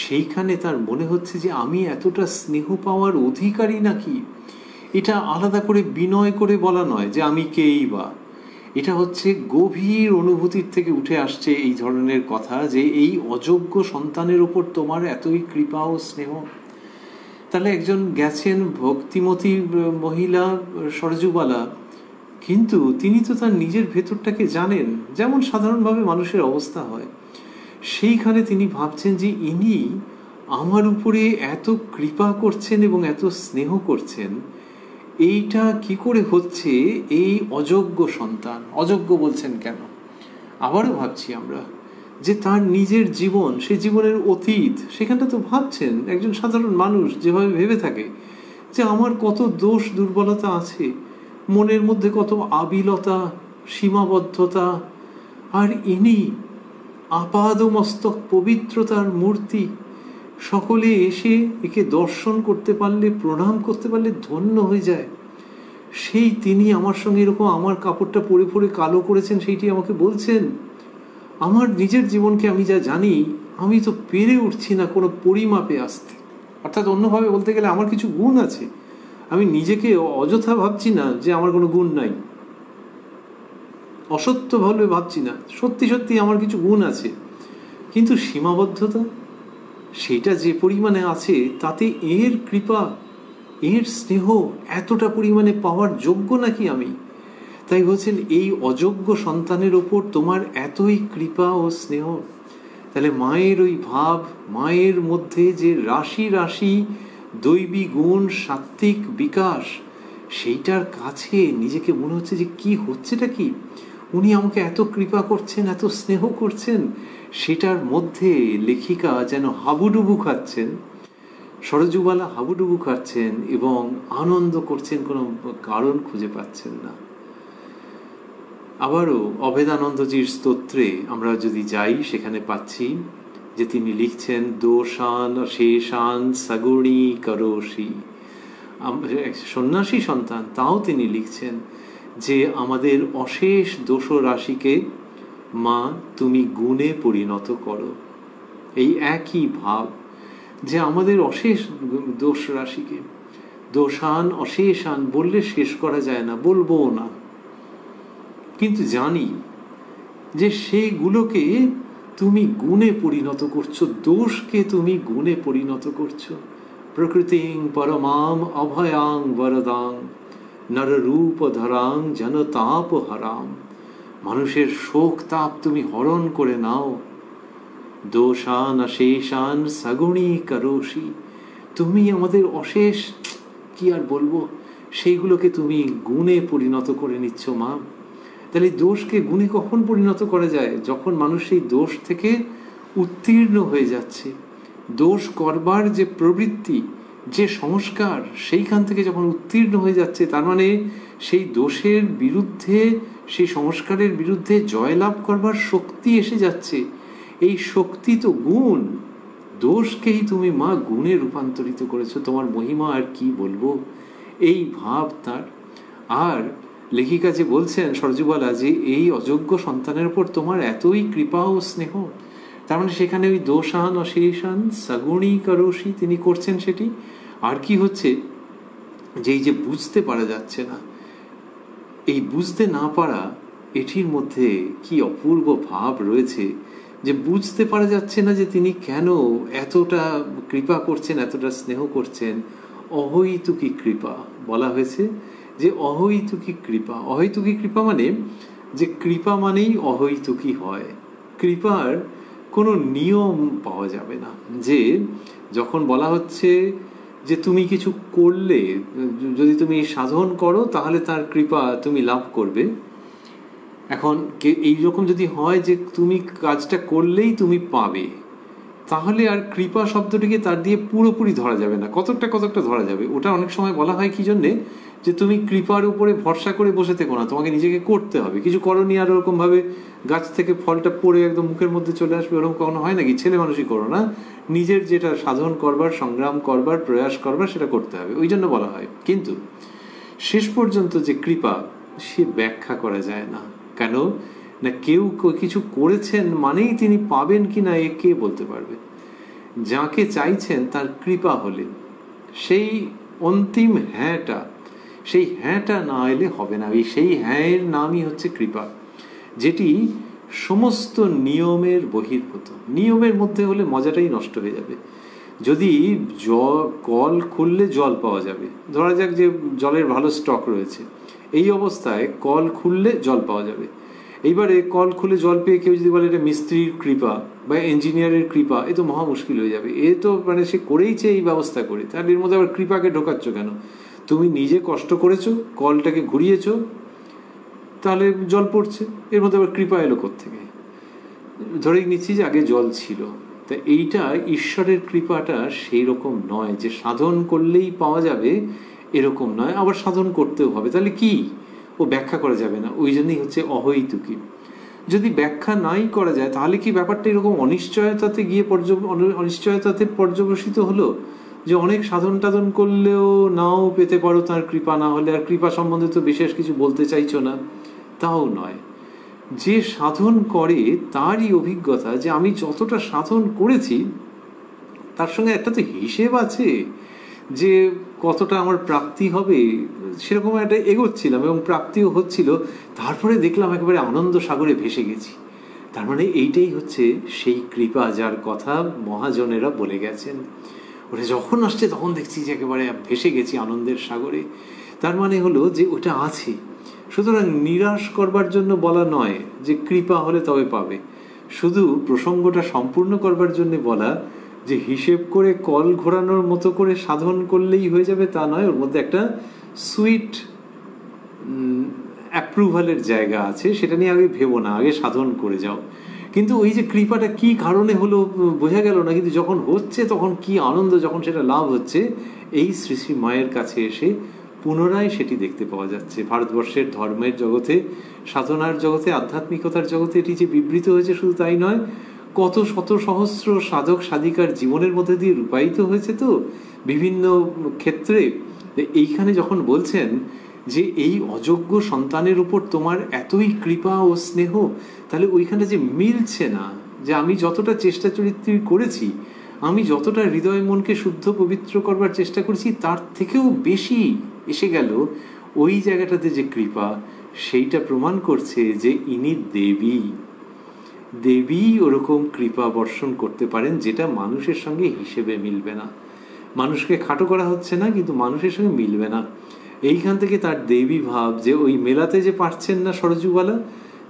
সেইখানে তার মনে হচ্ছে যে আমি এতটা স্নেহ পাওয়ার অধিকারী নাকি। এটা আলাদা করে বিনয় করে বলা নয় যে আমি কেই বা, এটা হচ্ছে গভীর অনুভূতির থেকে উঠে আসছে এই ধরনের কথা, যে এই অযোগ্য সন্তানের ওপর তোমার এতই কৃপা ও স্নেহ। তাহলে একজন গেছেন ভক্তিমতী মহিলা সরজুবালা, কিন্তু তিনি তো তার নিজের ভেতরটাকে জানেন, যেমন সাধারণভাবে মানুষের অবস্থা হয়। সেইখানে তিনি ভাবছেন যে ইনি আমার উপরে এত কৃপা করছেন এবং এত স্নেহ করছেন, এইটা কি করে হচ্ছে? এই অযোগ্য সন্তান, অযোগ্য বলছেন কেন? আবারও ভাবছি আমরা যে তার নিজের জীবন, সে জীবনের অতীত, সেখানটা তো ভাবছেন একজন সাধারণ মানুষ যেভাবে ভেবে থাকে যে আমার কত দোষ দুর্বলতা আছে, মনের মধ্যে কত আবিলতা, সীমাবদ্ধতা, আর ইনি আপাদমস্তক পবিত্রতার মূর্তি, সকলে এসে একে দর্শন করতে পারলে, প্রণাম করতে পারলে ধন্য হয়ে যায়। সেই তিনি আমার সঙ্গে এরকম আমার কাপড়টা পরে পরে কালো করেছেন, সেইটি আমাকে বলছেন। আমার নিজের জীবনকে আমি যা জানি, আমি তো পেরে উঠছি না কোনো পরিমাপে আসতে। অর্থাৎ অন্যভাবে বলতে গেলে আমার কিছু গুণ আছে, আমি নিজেকে অযথা ভাবছি না যে আমার কোনো গুণ নাই, অসত্য ভাবে ভাবছি না, সত্যি সত্যি আমার কিছু গুণ আছে। কিন্তু সীমাবদ্ধতা সেটা যে পরিমাণে আছে, তাতে এর কৃপা, এর স্নেহ এতটা পরিমাণে পাওয়ার যোগ্য নাকি আমি? তাই বলছেন এই অযোগ্য সন্তানের ওপর তোমার এতই কৃপা ও স্নেহ। তাহলে মায়ের ওই ভাব, মায়ের মধ্যে যে রাশি রাশি দৈবী গুণ, সাত্ত্বিক বিকাশ, সেইটার কাছে নিজেকে মনে হচ্ছে যে কি হচ্ছেটা কি, উনি আমাকে এত কৃপা করছেন, এত স্নেহ করছেন। সেটার মধ্যে লেখিকা যেন হাবুডুবু খাচ্ছেন, সরজুবালা হাবুডুবু খাচ্ছেন এবং আনন্দ করছেন, কোনো কারণ খুঁজে পাচ্ছেন না। আবারও অভেদানন্দজির স্তোত্রে আমরা যদি যাই, সেখানে পাচ্ছি যে তিনি লিখছেন দোষান শেষান সগুণী করোষি। সন্ন্যাসী সন্তান, তাও তিনি লিখছেন যে আমাদের অশেষ দোষ রাশিকে মা তুমি গুণে পরিণত করো। এই একই ভাব যে আমাদের অশেষ দোষ রাশিকে, দোষান অশেষান বললে শেষ করা যায় না, বলবো না, কিন্তু জানি যে সেগুলোকে তুমি গুণে পরিণত করছো, দোষকে তুমি গুণে পরিণত করছো। প্রকৃতিং পরমাম অভয়াং বরদাং নররূপ ধরাং জনতাপ হরাম। মানুষের শোক তাপ তুমি হরণ করে নাও। দোষান অশেষান সগুণী করোষি, তুমি আমাদের অশেষ, কি আর বলবো, সেইগুলোকে তুমি গুণে পরিণত করে নিচ্ছ মা। তাহলে দোষকে গুণে কখন পরিণত করা যায়? যখন মানুষ সেই দোষ থেকে উত্তীর্ণ হয়ে যাচ্ছে, দোষ করবার যে প্রবৃত্তি, যে সংস্কার, সেইখান থেকে যখন উত্তীর্ণ হয়ে যাচ্ছে, তার মানে সেই দোষের বিরুদ্ধে, সেই সংস্কারের বিরুদ্ধে জয়লাভ করবার শক্তি এসে যাচ্ছে। এই শক্তি তো গুণ, দোষকেই তুমি মা গুণে রূপান্তরিত করেছো, তোমার মহিমা আর কি বলবো, এই ভাব তার। আর লেখিকা যে বলছেন সরজুবালা যে এই অযোগ্য সন্তানের উপর তোমার এতই কৃপা ও স্নেহ, তার মানে সেখানে ওই দোষান অশেষান সগুণী করোষি তিনি করছেন সেটি। আর কি হচ্ছে, যে এই যে বুঝতে পারা যাচ্ছে না, এই বুঝতে না পারা, এটির মধ্যে কি অপূর্ব ভাব রয়েছে, যে বুঝতে পারা যাচ্ছে না যে তিনি কেন এতটা কৃপা করছেন, এতটা স্নেহ করছেন। অহৈতুকী কৃপা বলা হয়েছে, যে অহৈতুকী কৃপা। অহৈতুকী কৃপা মানে যে কৃপা মানেই অহৈতুকী হয়, কৃপার কোনো নিয়ম পাওয়া যাবে না। যে যখন বলা হচ্ছে যে তুমি কিছু করলে, যদি তুমি সাধন করো তাহলে তার কৃপা তুমি লাভ করবে, এখন এইরকম যদি হয় যে তুমি কাজটা করলেই তুমি পাবে, তাহলে আর কৃপা শব্দটিকে তার দিয়ে পুরোপুরি ধরা যাবে না, কতকটা কতকটা ধরা যাবে। ওটা অনেক সময় বলা হয় কি জন্যে, যে তুমি কৃপার উপরে ভরসা করে বসে থেকো না, তোমাকে নিজেকে করতে হবে, কিছু করনি আর ওরকম ভাবে গাছ থেকে ফলটা পড়ে একদম মুখের মধ্যে চলে আসবে, ওরকম কখনো হয় নাকি? ছেলে মানুষই করো না, নিজের যেটা সাধন করবার, সংগ্রাম করবার, প্রয়াস করবার, সেটা করতে হবে, ওই জন্য বলা হয়। কিন্তু শেষ পর্যন্ত যে কৃপা, সে ব্যাখ্যা করা যায় না। কেন না, কেউ কিছু করেছেন মানেই তিনি পাবেন কি না, এ কে বলতে পারবে? যাকে চাইছেন তার কৃপা হলে, সেই অন্তিম হ্যাঁটা, সেই হ্যাঁটা না এলে হবে না। সেই হ্যাঁয়ের নামই হচ্ছে কৃপা, যেটি সমস্ত নিয়মের বহির্ভূত। নিয়মের মধ্যে হলে মজাটাই নষ্ট হয়ে যাবে। যদি কল খুললে জল পাওয়া যাবে, ধরা যাক যে জলের ভালো স্টক রয়েছে, এই অবস্থায় কল খুললে জল পাওয়া যাবে। এইবারে কল খুলে জল পেয়ে কেউ যদি বলে এটা মিস্ত্রির কৃপা বা ইঞ্জিনিয়ারের কৃপা, এ তো মহা মুশকিল হয়ে যাবে। এ তো মানে সে করেইছে এই ব্যবস্থা করে, তাহলে এর মধ্যে আবার কৃপাকে ঢোকাচ্ছ কেন? তুমি নিজে কষ্ট করেছো, কলটাকে ঘুরিয়েছো, তাহলে জল পড়ছে, এর মধ্যে আবার কৃপা এলো কোত্থেকে? ধরেই নিচ্ছি যে আগে জল ছিল। তা এইটা ঈশ্বরের কৃপাটা সেই রকম নয় যে সাধন করলেই পাওয়া যাবে, এরকম নয়, আবার সাধন করতেও হবে। তাহলে কি, ও ব্যাখ্যা করা যাবে না, ওই জন্যই হচ্ছে অহৈতুকী। যদি ব্যাখ্যা নাই করা যায় তাহলে কি ব্যাপারটা এরকম অনিশ্চয়তাতে গিয়ে অনিশ্চয়তাতে পর্যবসিত হলো যে অনেক সাধন টাধন করলেও নাও পেতে পারো তার কৃপা, না হলে আর কৃপা সম্বন্ধে তো বিশেষ কিছু বলতে চাইছো না, তাও নয়। যে সাধন করে তারই অভিজ্ঞতা যে আমি যতটা সাধন করেছি তার সঙ্গে একটা তো হিসেব আছে যে কতটা আমার প্রাপ্তি হবে, সেরকম একটা এগোচ্ছিলাম এবং প্রাপ্তিও হচ্ছিল। তারপরে দেখলাম একেবারে আনন্দ সাগরে ভেসে গেছি। তার মানে এইটাই হচ্ছে সেই কৃপা যার কথা মহাজনেরা বলে গেছেন। ওটা যখন আসছে তখন দেখছি যে একেবারে ভেসে গেছি আনন্দের সাগরে। তার মানে হলো যে ওটা আছে। সুতরাং নিরাশ করবার জন্য বলা নয় যে কৃপা হলে তবে পাবে, শুধু প্রসঙ্গটা সম্পূর্ণ করবার জন্য বলা যে হিসেব করে কল ঘোরানোর মতো করে সাধন করলেই হয়ে যাবে তা নয়। ওর মধ্যে একটা সুইট অ্যাপ্রুভালের জায়গা আছে, সেটা নিয়ে আগে ভেবো না, আগে সাধন করে যাও। কিন্তু ওই যে কৃপাটা কি কারণে হলো বোঝা গেল না, কিন্তু যখন হচ্ছে তখন কি আনন্দ, যখন সেটা লাভ হচ্ছে, এই শ্রী শ্রী মায়ের কাছে এসে পুনরায় সেটি দেখতে পাওয়া যাচ্ছে। ভারতবর্ষের ধর্মের জগতে, সাধনার জগতে, আধ্যাত্মিকতার জগতে এটি যে বিবৃত হয়েছে শুধু তাই নয়, কত শত সহস্র সাধক সাধিকার জীবনের মধ্যে দিয়ে রূপায়িত হয়েছে তো বিভিন্ন ক্ষেত্রে। এইখানে যখন বলছেন যে এই অযোগ্য সন্তানের উপর তোমার এতই কৃপা ও স্নেহ, তাহলে ওইখানে যে মিলছে না যে আমি যতটা চেষ্টা চরিত্র করেছি, আমি যতটা হৃদয় মনকে শুদ্ধ পবিত্র করবার চেষ্টা করেছি, তার থেকেও বেশি এসে গেল ওই জায়গাটাতে যে কৃপা, সেইটা প্রমাণ করছে যে ইনি দেবী। দেবী ওরকম কৃপা বর্ষণ করতে পারেন যেটা মানুষের সঙ্গে হিসেবে মিলবে না। মানুষকে খাটো করা হচ্ছে না, কিন্তু মানুষের সঙ্গে মিলবে না। এইখান থেকে তার দেবী ভাব, যে ওই মেলাতে যে পারছেন না সরজুবালা,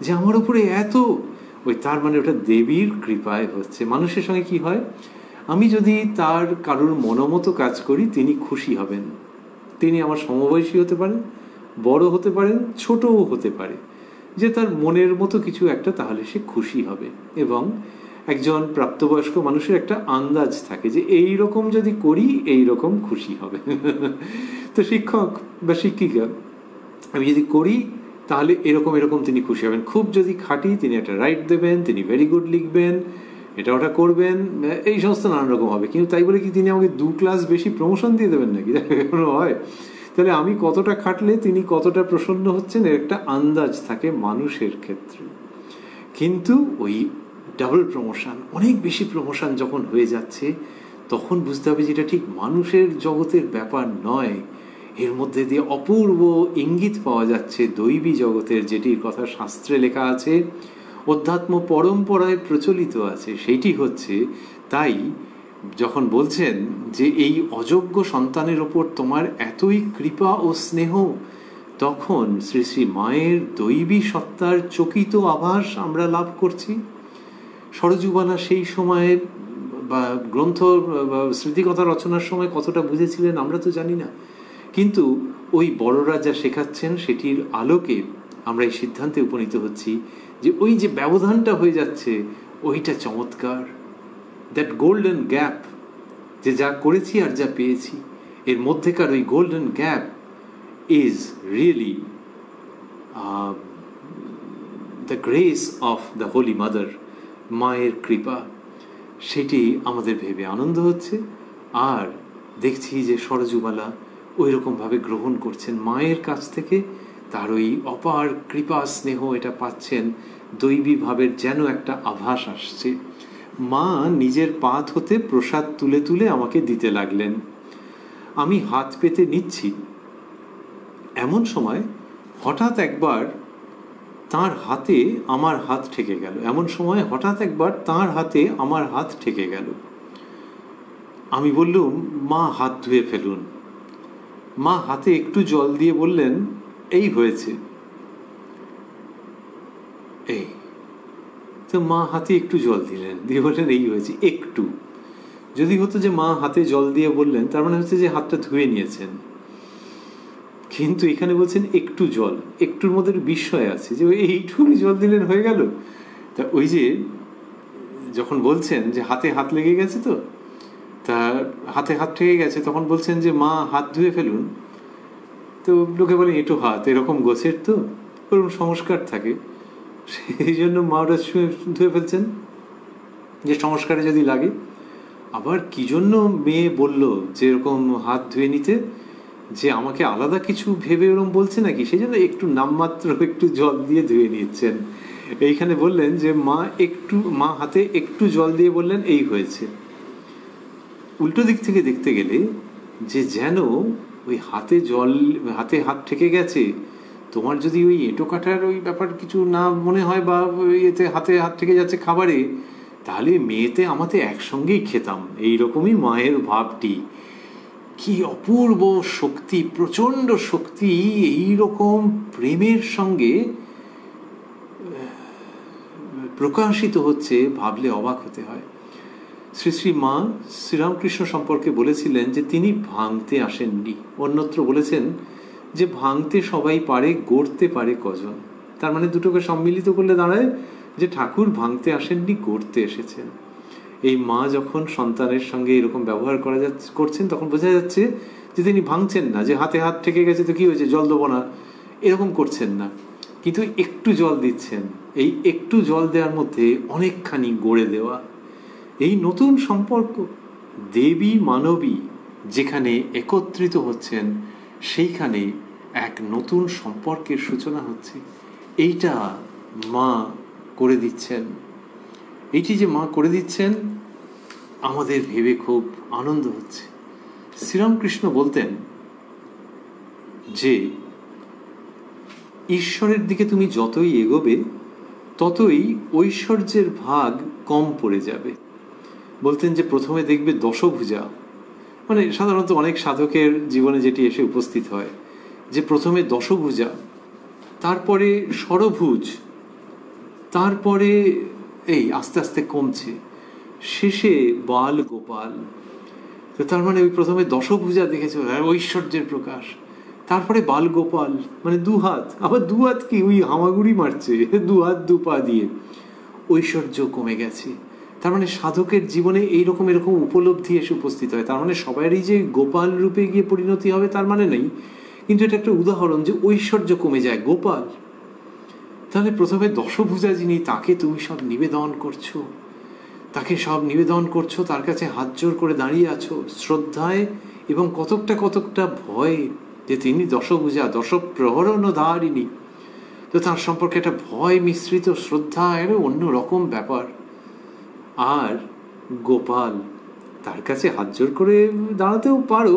যে আমার উপরে এত, ওই তার মানে ওটা দেবীর কৃপায় হচ্ছে। মানুষের সঙ্গে কি হয়, আমি যদি তার কারোর মনোমতো কাজ করি তিনি খুশি হবেন। তিনি আমার সমবয়সী হতে পারেন, বড় হতে পারেন, ছোটও হতে পারে, যে তার মনের মতো কিছু একটা, তাহলে সে খুশি হবে। এবং একজন প্রাপ্তবয়স্ক মানুষের একটা আন্দাজ থাকে যে এই রকম যদি করি এই রকম খুশি হবে। তো শিক্ষক বা শিক্ষিকা, আমি যদি করি তাহলে এরকম এরকম তিনি খুশি হবেন, খুব যদি খাটি তিনি একটা রাইট দেবেন, তিনি ভেরি গুড লিখবেন, এটা ওটা করবেন, এই সমস্ত নানান রকম হবে। কিন্তু তাই বলে কি তিনি আমাকে 2 ক্লাস বেশি প্রমোশন দিয়ে দেবেন নাকি? কোনো হয়? তাহলে আমি কতটা খাটলে তিনি কতটা প্রসন্ন হচ্ছেন এর একটা আন্দাজ থাকে মানুষের ক্ষেত্রে। কিন্তু ওই ডাবল প্রমোশন, অনেক বেশি প্রমোশন যখন হয়ে যাচ্ছে, তখন বুঝতে হবে যে এটা ঠিক মানুষের জগতের ব্যাপার নয়। এর মধ্যে দিয়ে অপূর্ব ইঙ্গিত পাওয়া যাচ্ছে দৈবী জগতের, যেটির কথা শাস্ত্রে লেখা আছে, অধ্যাত্ম পরম্পরায় প্রচলিত আছে। সেইটি হচ্ছে, তাই যখন বলছেন যে এই অযোগ্য সন্তানের ওপর তোমার এতই কৃপা ও স্নেহ, তখন শ্রী শ্রী মায়ের দৈবী সত্তার চকিত আভাস আমরা লাভ করছি। সরজুবালা সেই সময়ে বা গ্রন্থ স্মৃতিকথা রচনার সময় কতটা বুঝেছিলেন আমরা তো জানি না, কিন্তু ওই বড়রা যা শেখাচ্ছেন সেটির আলোকে আমরা এই সিদ্ধান্তে উপনীত হচ্ছি যে ওই যে ব্যবধানটা হয়ে যাচ্ছে ওইটা চমৎকার। দ্যাট গোল্ডেন গ্যাপ, যে যা করেছি আর যা পেয়েছি, এর মধ্যেকার ওই golden gap is really the grace of the Holi mother, মায়ের কৃপা। সেটি আমাদের ভেবে আনন্দ হচ্ছে। আর দেখছি যে সরজুবালা ওই রকমভাবে গ্রহণ করছেন মায়ের কাছ থেকে, তার ওই অপার কৃপা স্নেহ এটা পাচ্ছেন, দৈবী ভাবের যেন একটা আভাস আসছে। মা নিজের পাত হতে প্রসাদ তুলে তুলে আমাকে দিতে লাগলেন। আমি হাত পেতে নিচ্ছি, এমন সময় হঠাৎ একবার তার হাতে আমার হাত ঠেকে গেল। আমি বললুম, মা হাত ধুয়ে ফেলুন। মা হাতে একটু জল দিয়ে বললেন, এই হয়েছে। এই তো মা হাতে একটু জল দিলেন, দিয়ে বললেন এই হয়েছে। একটু যদি হতো যে মা হাতে জল দিয়ে বললেন, তার মানে হচ্ছে যে হাতটা ধুয়ে নিয়েছেন। কিন্তু এখানে বলছেন একটু জল, একটুর মধ্যে বিস্ময় আছে যে এইটুকুনি জল দিলেন হয়ে গেল। তা ওই যে যখন বলছেন যে হাতে হাত লেগে গেছে, তো তার হাতে হাত ঠেকে গেছে, তখন বলছেন যে মা হাত ধুয়ে ফেলুন। তো লোকে বলে এঁটো হাত, এরকম গোছের তো ওরকম সংস্কার থাকে, সেই জন্য মা ওটা ধুয়ে ফেলছেন যে সংস্কারে যদি লাগে। আবার কি জন্য মেয়ে বলল যে এরকম হাত ধুয়ে নিতে, যে আমাকে আলাদা কিছু ভেবে ওরকম বলছে নাকি, সেই জন্য একটু নামমাত্র একটু জল দিয়ে ধুয়ে নিচ্ছেন। এইখানে বললেন যে মা হাতে একটু জল দিয়ে বললেন এই হয়েছে। উল্টো দিক থেকে দেখতে গেলে যে যেন ওই হাতে হাত ঠেকে গেছে, তোমার যদি ওই এঁটো কাটার ওই ব্যাপার কিছু না মনে হয় বা এতে হাতে হাত ঠেকে যাচ্ছে খাবারে, তাহলে মেয়েতে আমাতে একসঙ্গেই খেতাম। এইরকমই মায়ের ভাবটি। কি অপূর্ব শক্তি, প্রচণ্ড শক্তি এইরকম প্রেমের সঙ্গে প্রকাশিত হচ্ছে, ভাবলে অবাক হতে হয়। শ্রী শ্রী মা শ্রীরামকৃষ্ণ সম্পর্কে বলেছিলেন যে তিনি ভাঙতে আসেননি। অন্যত্র বলেছেন যে ভাঙতে সবাই পারে, গড়তে পারে কজন। তার মানে দুটোকে সম্মিলিত করলে দাঁড়ায় যে ঠাকুর ভাঙতে আসেননি, গড়তে এসেছেন। এই মা যখন সন্তানের সঙ্গে এরকম ব্যবহার করছেন, তখন বোঝা যাচ্ছে যে তিনি ভাঙছেন না, যে হাতে হাত ঠেকে গেছে তো কি হয়েছে জল দেবো না, এরকম করছেন না, কিন্তু একটু জল দিচ্ছেন। এই একটু জল দেওয়ার মধ্যে অনেকখানি গড়ে দেওয়া। এই নতুন সম্পর্ক দেবী মানবী যেখানে একত্রিত হচ্ছেন, সেইখানে এক নতুন সম্পর্কের সূচনা হচ্ছে। এইটা মা করে দিচ্ছেন। এইটি যে মা করে দিচ্ছেন আমাদের ভেবে খুব আনন্দ হচ্ছে। শ্রীরামকৃষ্ণ বলতেন যে ঈশ্বরের দিকে তুমি যতই এগোবে ততই ঐশ্বর্যের ভাগ কম পড়ে যাবে। বলতেন যে প্রথমে দেখবে দশভুজা, মানে সাধারণত অনেক সাধকের জীবনে যেটি এসে উপস্থিত হয়, যে প্রথমে দশভুজা, তারপরে ষড়ভুজ, তারপরে এই আস্তে আস্তে কমছে, শেষে বাল গোপাল। তো তার মানে ওই প্রথমে দশভুজা দেখেছে ঐশ্বর্যের প্রকাশ, তারপরে বাল গোপাল মানে দুহাত, আবার দুহাত কি ওই হামাগুড়ি মারছে, দুহাত দুপা দিয়ে, ঐশ্বর্য কমে গেছে। তার মানে সাধকের জীবনে এইরকম এরকম উপলব্ধি এসে উপস্থিত হয়। তার মানে সবারই যে গোপাল রূপে গিয়ে পরিণতি হবে তার মানে নেই, কিন্তু এটা একটা উদাহরণ যে ঐশ্বর্য কমে যায়, গোপাল। তাহলে প্রথমে দশভুজা যিনি, তাকে তুমি সব নিবেদন করছো, তাকে সব নিবেদন করছো, তার কাছে হাত জোর করে দাঁড়িয়ে আছো শ্রদ্ধায় এবং কতকটা ভয়, যে তিনি দশভুজা, দশপ্রহরণ ধারিণী। তো তার সম্পর্কে একটা ভয় মিশ্রিত শ্রদ্ধা, একটা অন্যরকম ব্যাপার। আর গোপাল, তার কাছে হাত জোর করে দাঁড়াতেও পারো,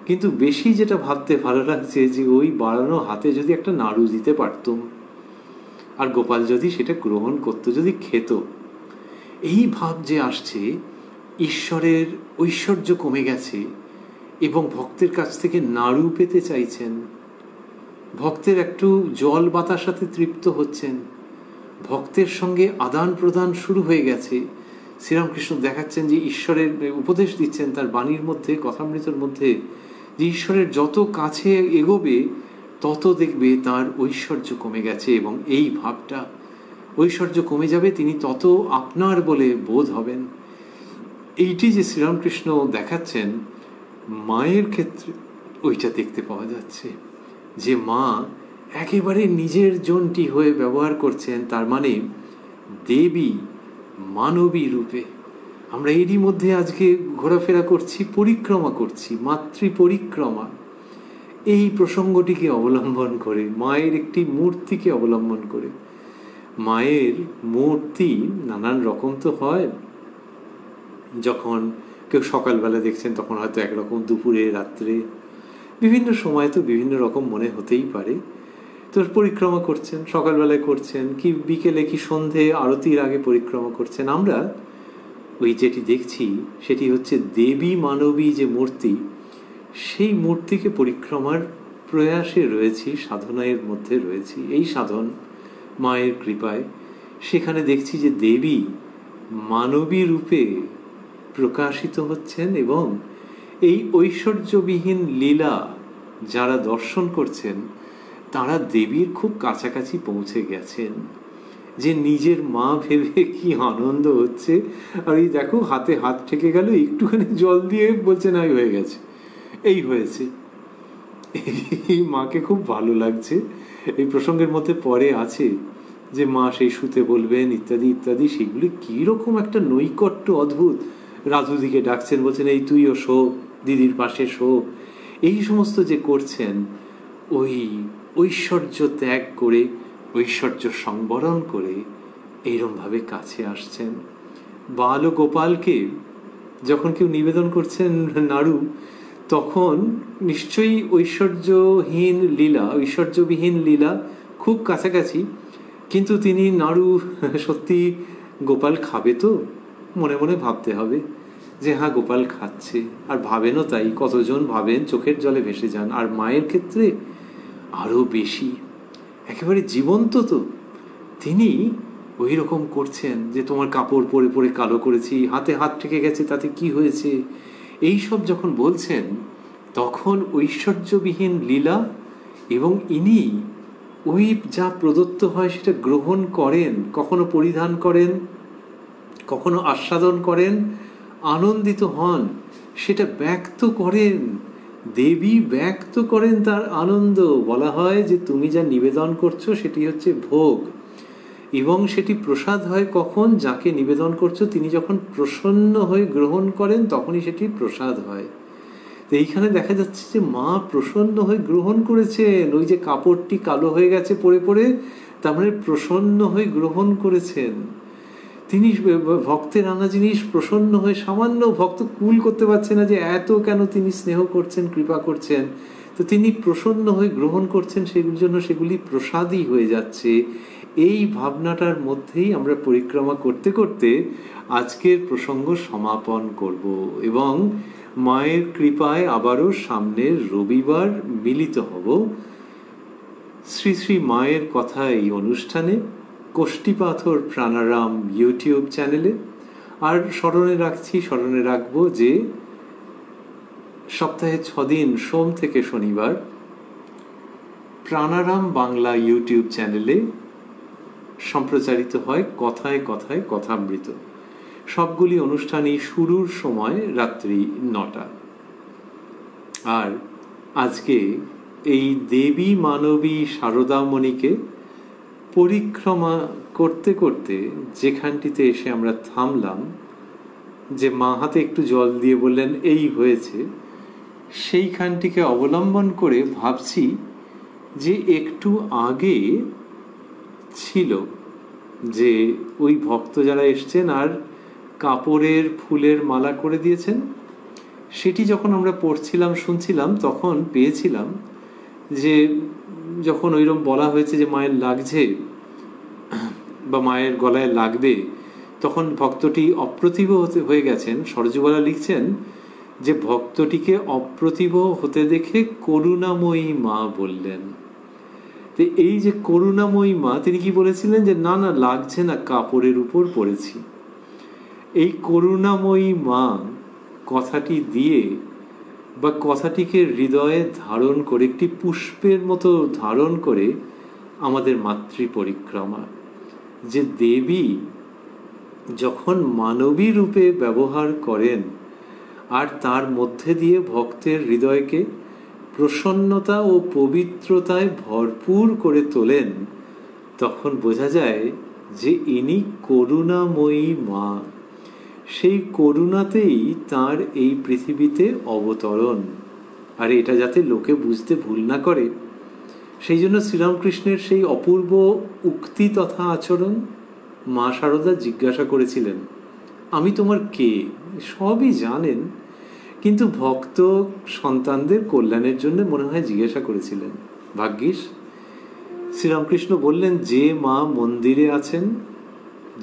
কিন্তু বেশি যেটা ভাবতে ভালো লাগছে যে ওই বাড়ানো হাতে যদি একটা নাড়ু দিতে পারতুম, আর গোপাল যদি সেটা গ্রহণ করতো, যদি খেত। এই ভাব যে আসছে, ঈশ্বরের ঐশ্বর্য কমে গেছে এবং ভক্তের কাছ থেকে নাড়ু পেতে চাইছেন, ভক্তের একটু জল বাতার সাথে তৃপ্ত হচ্ছেন, ভক্তের সঙ্গে আদান প্রদান শুরু হয়ে গেছে। শ্রীরামকৃষ্ণ দেখাচ্ছেন যে ঈশ্বরের উপদেশ দিচ্ছেন তার বাণীর মধ্যে, কথামৃতের মধ্যে, যে ঈশ্বরের যত কাছে এগোবে তত দেখবে তার ঐশ্বর্য কমে গেছে, এবং এই ভাবটা ঐশ্বর্য কমে যাবে, তিনি তত আপনার বলে বোধ হবেন। এইটি যে শ্রীরামকৃষ্ণ দেখাচ্ছেন মায়ের ক্ষেত্রে, ওইটা দেখতে পাওয়া যাচ্ছে যে মা একেবারে নিজের জনটি হয়ে ব্যবহার করছেন, তার মানে দেবী মানবী রূপে। আমরা এরই মধ্যে আজকে ঘোরাফেরা করছি, পরিক্রমা করছি, মাতৃ পরিক্রমা। এই প্রসঙ্গটিকে অবলম্বন করে, মায়ের একটি মূর্তিকে অবলম্বন করে। মায়ের মূর্তি নানান রকম তো হয়, যখন কেউ সকালবেলা দেখছেন তখন হয়তো একরকম, দুপুরে, রাত্রে, বিভিন্ন সময় তো বিভিন্ন রকম মনে হতেই পারে। তো পরিক্রমা করছেন, সকালবেলায় করছেন, কি বিকেলে, কি সন্ধে আরতির আগে পরিক্রমা করছেন। আমরা ওই যেটি দেখছি সেটি হচ্ছে দেবী মানবী যে মূর্তি, সেই মূর্তিকে পরিক্রমার প্রয়াসে রয়েছি, সাধনার মধ্যে রয়েছি। এই সাধন মায়ের কৃপায় সেখানে দেখছি যে দেবী মানবী রূপে প্রকাশিত হচ্ছেন, এবং এই ঐশ্বর্যবিহীন লীলা যারা দর্শন করছেন তারা দেবীর খুব কাছাকাছি পৌঁছে গেছেন, যে নিজের মা ভেবে কি আনন্দ হচ্ছে। আর এই দেখো হাতে হাত ঠেকে গেল, একটুখানি জল দিয়ে বলছে না হয়ে গেছে, এই হয়েছে। এই মাকে খুব ভালো লাগছে। এই প্রসঙ্গের মধ্যে পরে আছে যে মা সেই শুতে বলবেন ইত্যাদি ইত্যাদি, সেগুলি কীরকম একটা নৈকট্য অদ্ভুত। রাধুদিকে ডাকছেন, বলছেন এই তুইও শো, দিদির পাশে শো, এই সমস্ত যে করছেন, ওই ঐশ্বর্য ত্যাগ করে, ঐশ্বর্য সংবরণ করে এইরমভাবে কাছে আসছেন। বাল ও গোপালকে যখন কেউ নিবেদন করছেন নাড়ু, তখন নিশ্চয়ই ঐশ্বর্যবিহীন লীলা খুব কাছাকাছি, কিন্তু তিনি নাড়ু সত্যি গোপাল খাবে তো মনে মনে ভাবতে হবে যে হ্যাঁ গোপাল খাচ্ছে, আর ভাবেনও তাই। কতজন ভাবেন, চোখের জলে ভেসে যান। আর মায়ের ক্ষেত্রে আরও বেশি, একেবারে জীবন্ত তো। তিনি ওই রকম করছেন যে তোমার কাপড় পরে পরে কালো করেছি, হাতে হাত ঠেকে গেছে, তাতে কি হয়েছে, এই সব যখন বলছেন, তখন ঐশ্বর্যবিহীন লীলা, এবং ইনি ওই যা প্রদত্ত হয় সেটা গ্রহণ করেন, কখনো পরিধান করেন, কখনো আস্বাদন করেন, আনন্দিত হন, সেটা ব্যক্ত করেন। দেবী ব্যক্ত করেন তার আনন্দ। বলা হয় যে তুমি যা নিবেদন করছো সেটি হচ্ছে ভোগ, এবং সেটি প্রসাদ হয় কখন, যাকে নিবেদন করছো তিনি যখন প্রসন্ন হয়ে গ্রহণ করেন তখনই সেটি প্রসাদ হয়। তো এইখানে দেখা যাচ্ছে যে মা প্রসন্ন হয়ে গ্রহণ করেছেন। ওই যে কাপড়টি কালো হয়ে গেছে পরে পরে, তার মানে প্রসন্ন হয়ে গ্রহণ করেছেন তিনি। ভক্তের আনা জিনিস প্রসন্ন হয়ে, সামান্য ভক্ত কুল করতে পারছে না যে এত কেন তিনি স্নেহ করছেন, কৃপা করছেন, তো তিনি প্রসন্ন হয়ে গ্রহণ করছেন, সেগুলির জন্য সেগুলি প্রসাদই হয়ে যাচ্ছে। এই ভাবনাটার মধ্যেই আমরা পরিক্রমা করতে করতে আজকের প্রসঙ্গ সমাপন করব, এবং মায়ের কৃপায় আবারও সামনের রবিবার মিলিত হব শ্রী শ্রী মায়ের কথা এই অনুষ্ঠানে, কোষ্ঠীপাথর প্রাণারাম ইউটিউব চ্যানেলে। আর স্মরণে রাখবো যে সপ্তাহে 6 দিন সোম থেকে শনিবার প্রাণারাম বাংলা ইউটিউব চ্যানেলে সম্প্রচারিত হয় কথায় কথায় কথামৃত। সবগুলি অনুষ্ঠানই শুরুর সময় রাত্রি 9টা। আর আজকে এই দেবী মানবী শারদামণিকে পরিক্রমা করতে করতে যেখানটিতে এসে আমরা থামলাম, যে মা হাতে একটু জল দিয়ে বললেন এই হয়েছে, সেইখানটিকে অবলম্বন করে ভাবছি যে একটু আগে ছিল যে ওই ভক্ত যারা এসছেন আর কাপড়ের ফুলের মালা করে দিয়েছেন, সেটি যখন আমরা পড়ছিলাম শুনছিলাম তখন পেয়েছিলাম যে যখন ওইরকম বলা হয়েছে যে মায়ের লাগছে বা মায়ের গলায় লাগবে, তখন ভক্তটি অপ্রতিভ হয়ে গেছেন। সরজুবালা লিখছেন যে ভক্তটিকে অপ্রতিভ হতে দেখে করুণাময়ী মা বললেন। তো এই যে করুণাময়ী মা, তিনি কি বলেছিলেন যে না না লাগছে না, কাপড়ের উপর পড়েছি। এই করুণাময়ী মা কথাটি দিয়ে বা কথাটিকে হৃদয়ে ধারণ করে, একটি পুষ্পের মতো ধারণ করে আমাদের মাতৃ পরিক্রমা, যে দেবী যখন মানবী রূপে ব্যবহার করেন আর তার মধ্যে দিয়ে ভক্তের হৃদয়কে প্রসন্নতা ও পবিত্রতায় ভরপুর করে তোলেন, তখন বোঝা যায় যে ইনি করুণাময়ী মা। সেই করুণাতেই তার এই পৃথিবীতে অবতরণ। আর এটা যাতে লোকে বুঝতে ভুল না করে, সেই জন্য শ্রীরামকৃষ্ণের সেই অপূর্ব উক্তি তথা আচরণ। মা শারদা জিজ্ঞাসা করেছিলেন আমি তোমার কে, সবই জানেন, কিন্তু ভক্ত সন্তানদের কল্যাণের জন্য মনে হয় জিজ্ঞাসা করেছিলেন। ভাগ্যিস শ্রীরামকৃষ্ণ বললেন যে মা মন্দিরে আছেন,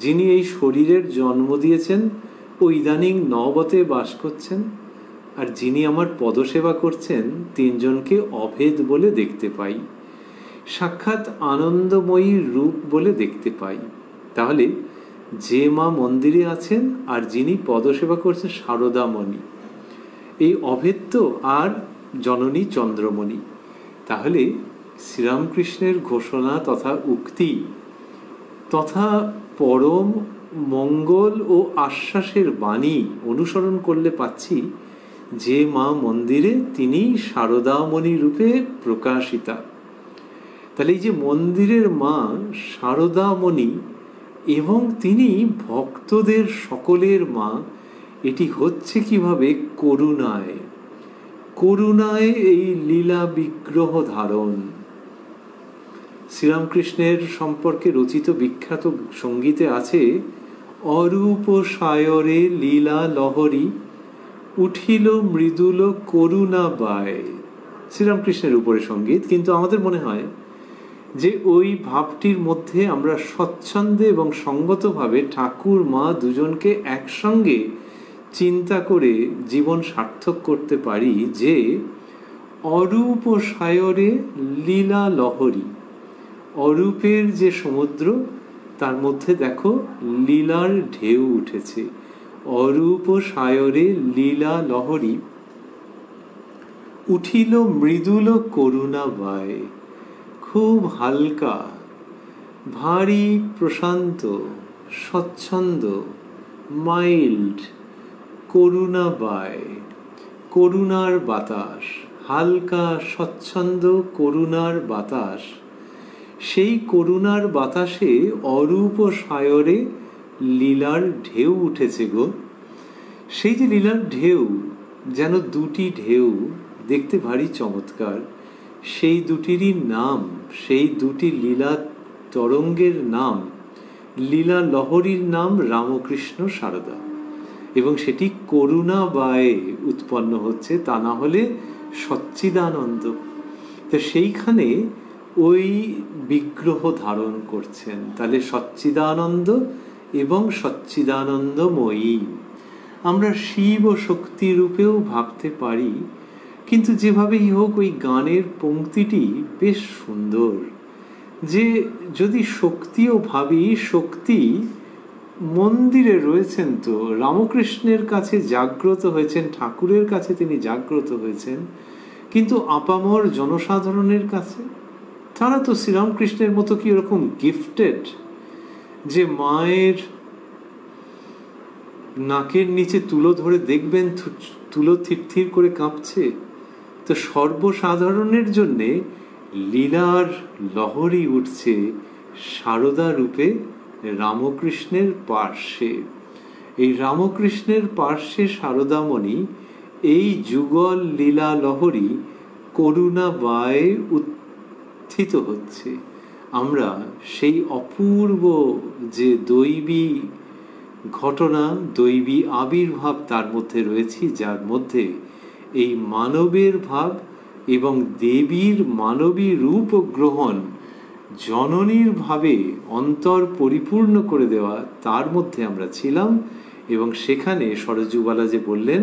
যিনি এই শরীরের জন্ম দিয়েছেন ও ইদানিং নবতে বাস করছেন, আর যিনি আমার পদসেবা করছেন, তিনজনকে অভেদ বলে দেখতে পাই, সাক্ষাৎ আনন্দময়ী রূপ বলে দেখতে পাই। তাহলে যে মা মন্দিরে আছেন আর যিনি পদসেবা করছেন শারদামণি, এই অভেদ্য আর জননী চন্দ্রমণি। তাহলে শ্রীরামকৃষ্ণের ঘোষণা তথা উক্তি তথা পরম মঙ্গল ও আশ্বাসের বাণী অনুসরণ করলে পাচ্ছি যে মা মন্দিরে তিনি শারদামণি রূপে প্রকাশিতা। তাহলে এই যে মন্দিরের মা শারদামণি এবং তিনি ভক্তদের সকলের মা, এটি হচ্ছে কিভাবে? করুণায়। করুণায় এই লীলা বিগ্রহ ধারণ। শ্রীরামকৃষ্ণের সম্পর্কে রচিত বিখ্যাত সঙ্গীতে আছে, অরূপ সায়রে লীলা লহরী উঠিল মৃদুল করুণা বায়। শ্রীরামকৃষ্ণের উপরে সঙ্গীত, কিন্তু আমাদের মনে হয় যে ওই ভাবটির মধ্যে আমরা স্বচ্ছন্দে এবং সঙ্গতভাবে ঠাকুর মা দুজনকে একসঙ্গে চিন্তা করে জীবন সার্থক করতে পারি। যে অরূপ সায়রে লীলা লহরী, অরূপের যে সমুদ্র তার মধ্যে দেখো লীলার ঢেউ উঠেছে। অরূপ সায়রে লীলা লহরী উঠিল মৃদুল করুণা বায়। খুব হালকা, ভারী প্রশান্ত, স্বচ্ছন্দ, মাইল্ড করুণা বায়, করুণার বাতাস, হালকা স্বচ্ছন্দ করুণার বাতাস। সেই করুণার বাতাসে অরূপ সায়রে লীলার ঢেউ উঠেছে গো। সেই যে লীলার ঢেউ, যেন দুটি ঢেউ, দেখতে ভারী চমৎকার। সেই দুটিরই নাম, সেই দুটি লীলা তরঙ্গের নাম, লীলা লহরীর নাম রামকৃষ্ণ সারদা, এবং সেটি করুণা বায়ে উৎপন্ন হচ্ছে, তা না হলে সচ্চিদানন্দ। তো সেইখানে ওই বিগ্রহ ধারণ করছেন। তাহলে সচ্চিদানন্দ এবং সচ্চিদানন্দময়ী আমরা শিব ও শক্তি রূপেও ভাবতে পারি। কিন্তু যেভাবেই হোক, ওই গানের পংক্তিটি বেশ সুন্দর, যে যদি শক্তিও ভাবি, শক্তি মন্দিরে রয়েছেন, তো রামকৃষ্ণের কাছে জাগ্রত হয়েছেন, ঠাকুরের কাছে তিনি জাগ্রত হয়েছেন, কিন্তু আপামর জনসাধারণের কাছে তারা তো শ্রীরামকৃষ্ণের মতো কি এরকম গিফটেড যে মায়ের নাকের নিচে তুলো ধরে দেখবেন তুলো থির করে কাঁপছে? তো সর্বসাধারণের জন্যে লীলার লহরী উঠছে সারদা রূপে রামকৃষ্ণের পার্শ্বে। এই রামকৃষ্ণের পার্শ্বে সারদামণি এই যুগল লীলা লহরী করুণা বায়ে উত্থিত হচ্ছে। আমরা সেই অপূর্ব যে দৈবী ঘটনা, দৈবী আবির্ভাব তার মধ্যে রয়েছি, যার মধ্যে এই মানবের ভাব এবং দেবীর মানবী রূপ গ্রহণ, জননীর ভাবে অন্তর পরিপূর্ণ করে দেওয়া, তার মধ্যে আমরা ছিলাম। এবং সেখানে সরজুবালা যে বললেন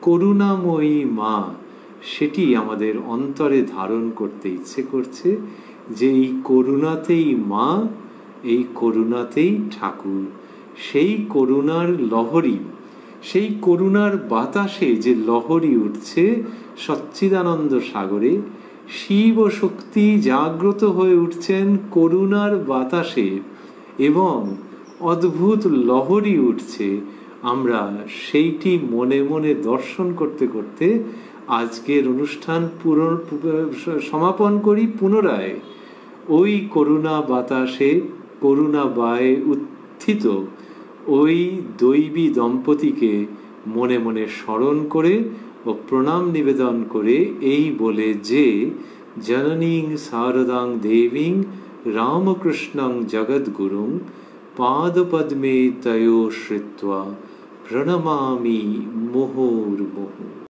করুণাময়ী মা, সেটি আমাদের অন্তরে ধারণ করতে ইচ্ছে করছে, যে এই করুণাতেই মা, এই করুণাতেই ঠাকুর। সেই করুণার লহরী, সেই করুণার বাতাসে যে লহরী উঠছে সচ্চিদানন্দ সাগরে, শিব ও শক্তি জাগ্রত হয়ে উঠছেন করুণার বাতাসে এবং অদ্ভুত লহরী উঠছে। আমরা সেইটি মনে মনে দর্শন করতে করতে আজকের অনুষ্ঠান সমাপন করি পুনরায় ওই করুণা বাতাসে করুণা বায়ে উত্থিত ওই দৈবী দম্পতিকে মনে মনে স্মরণ করে ও প্রণাম নিবেদন করে এই বলে যে জননীং শারদাং দেবীং রামকৃষ্ণং জগদ্গুরুং পাদপদ্মে তয়োঃ শ্রিত্বা প্রণমামি মুহুর্মুহুঃ।